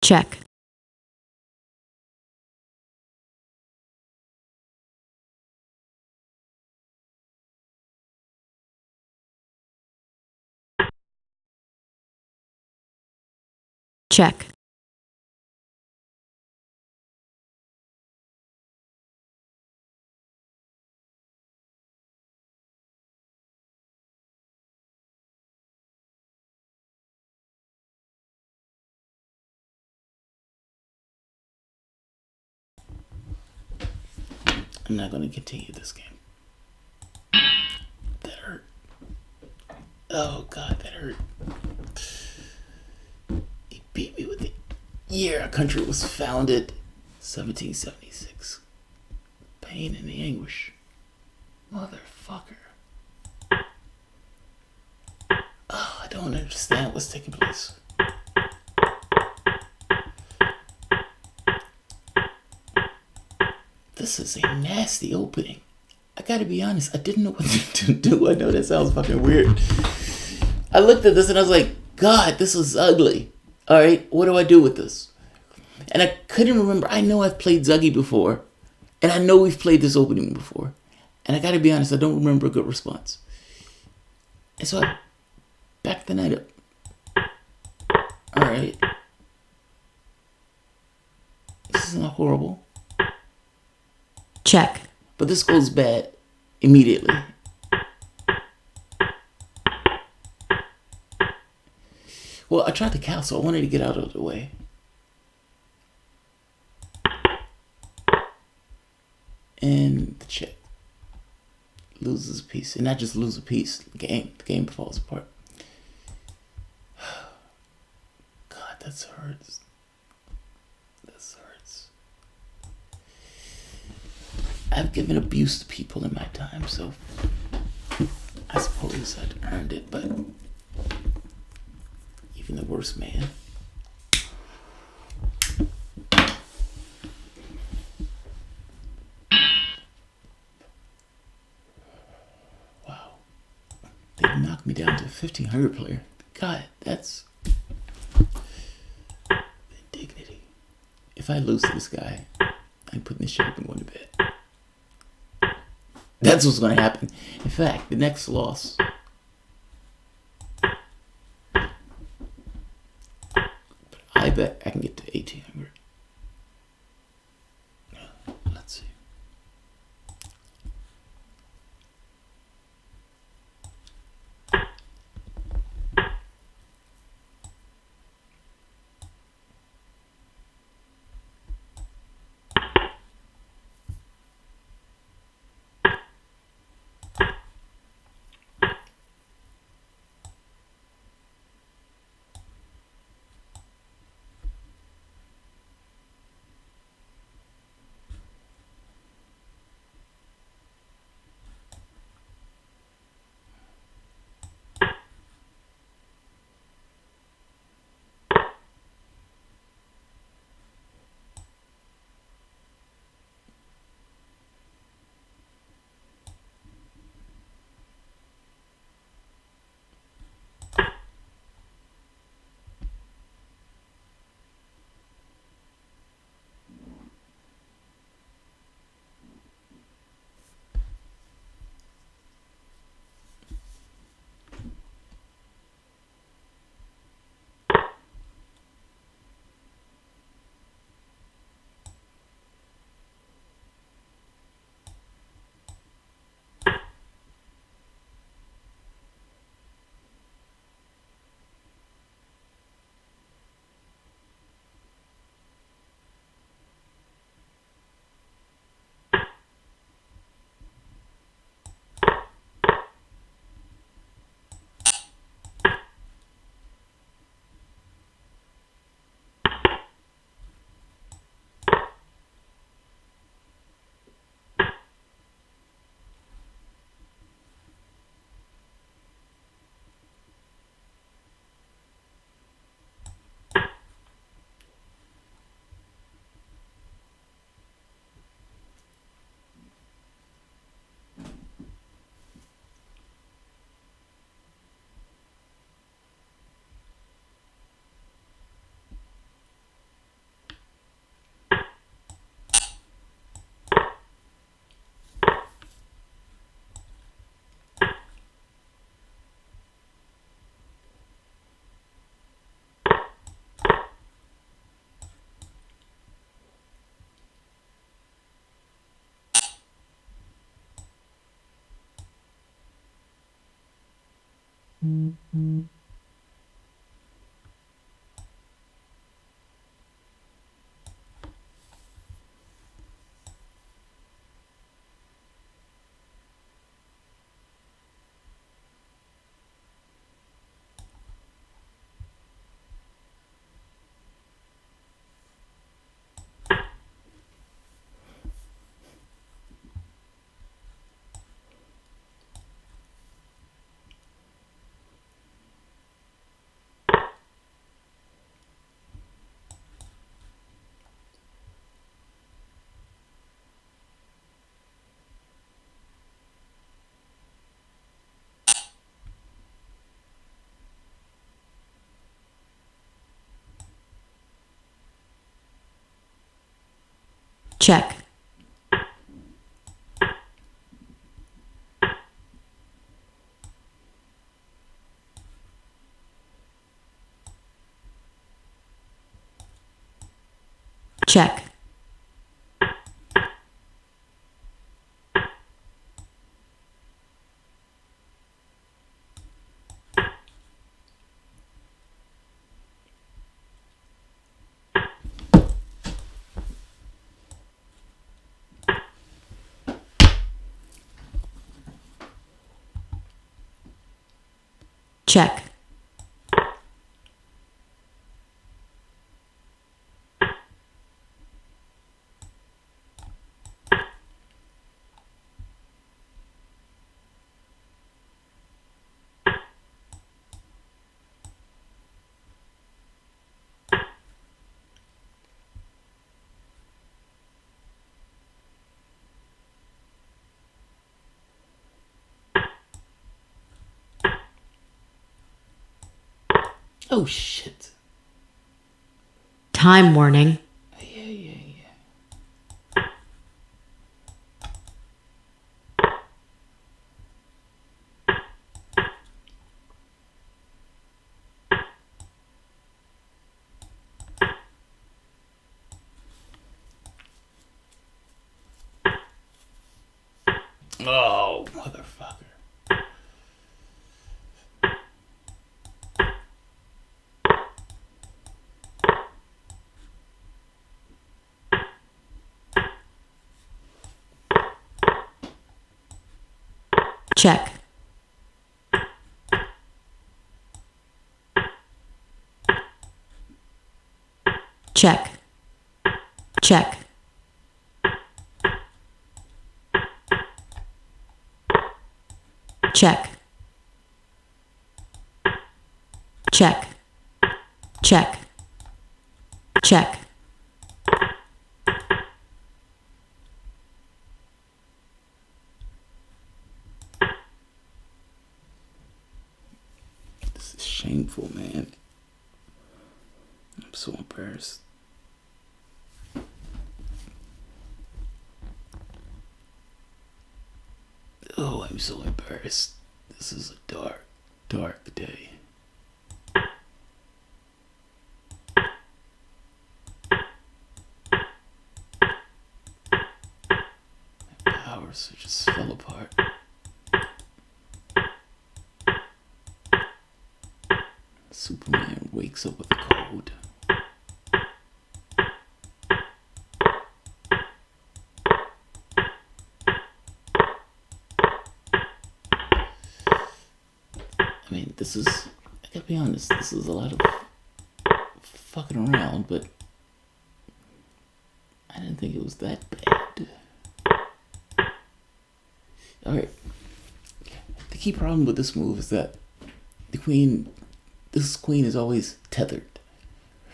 check, check, I'm not going to continue this game. That hurt. Oh, God, that hurt. He beat me with the year our country was founded. 1776. Pain and the anguish. Motherfucker. Oh, I don't understand what's taking place. This is a nasty opening. I gotta be honest, I didn't know what to do. I know that sounds fucking weird. I looked at this and I was like, God, this is ugly. Alright, what do I do with this? And I couldn't remember. I know I've played Zuggy before. And I know we've played this opening before. And I gotta be honest, I don't remember a good response. And so I backed the night up. Alright. This is not horrible. check, But this goes bad immediately. Well, I tried to cancel. I wanted to get out of the way. And the check loses a piece. And not just lose a piece. The game falls apart. God, that hurts. That hurts. I've given abuse to people in my time, so I suppose I'd earned it, but even the worst man. Wow. They knocked me down to a 1500 player. God, that's indignity. If I lose to this guy, I'm putting this shit up and going to bed. That's what's going to happen. In fact, the next loss. But I bet I can get to 1800. Let's see. Check. Check. Check. Oh shit. Time warning. Yeah. Oh, motherfucker. Check. Check. Check. Check. Check. Check. Check. This is shameful, man. I'm so embarrassed. Oh, I'm so embarrassed. This is a dark, dark day. My powers just fell apart. Superman wakes up with a cold. I mean, this is, I gotta be honest, this is a lot of fucking around, but I didn't think it was that bad. Alright. The key problem with this move is that this queen is always tethered.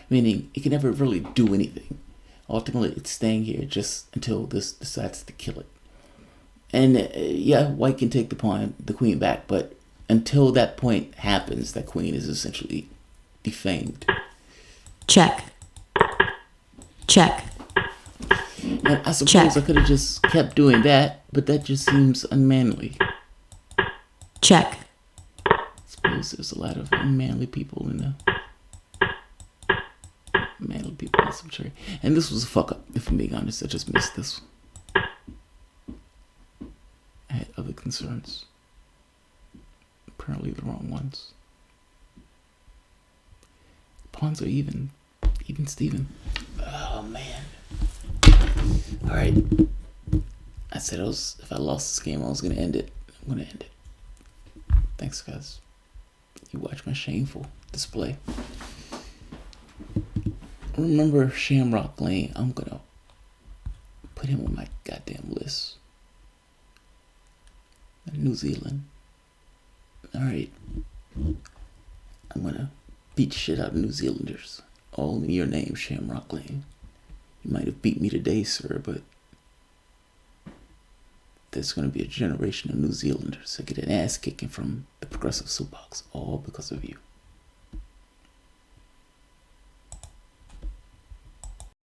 Meaning, it can never really do anything. Ultimately, it's staying here just until this decides to kill it. And yeah, white can take the queen back, but until that point happens, that queen is essentially defamed. Check. Check. And I suppose Check. I could have just kept doing that, but that just seems unmanly. Check. I suppose there's a lot of unmanly people in the manly people in some tree. And this was a fuck up, if I'm being honest. I just missed this. I had other concerns. Apparently the wrong ones. Pawns are even. Even Steven. Oh, man. Alright. I said if I lost this game, I was going to end it. I'm going to end it. Thanks, guys. You watch my shameful display. Remember Shamrock Lane. I'm going to put him on my goddamn list. New Zealand. Alright. I'm going to beat shit out of New Zealanders. All in your name, Shamrock Lane. You might have beat me today, sir, but there's going to be a generation of New Zealanders that get an ass kicking from the Progressive Soapbox, all because of you.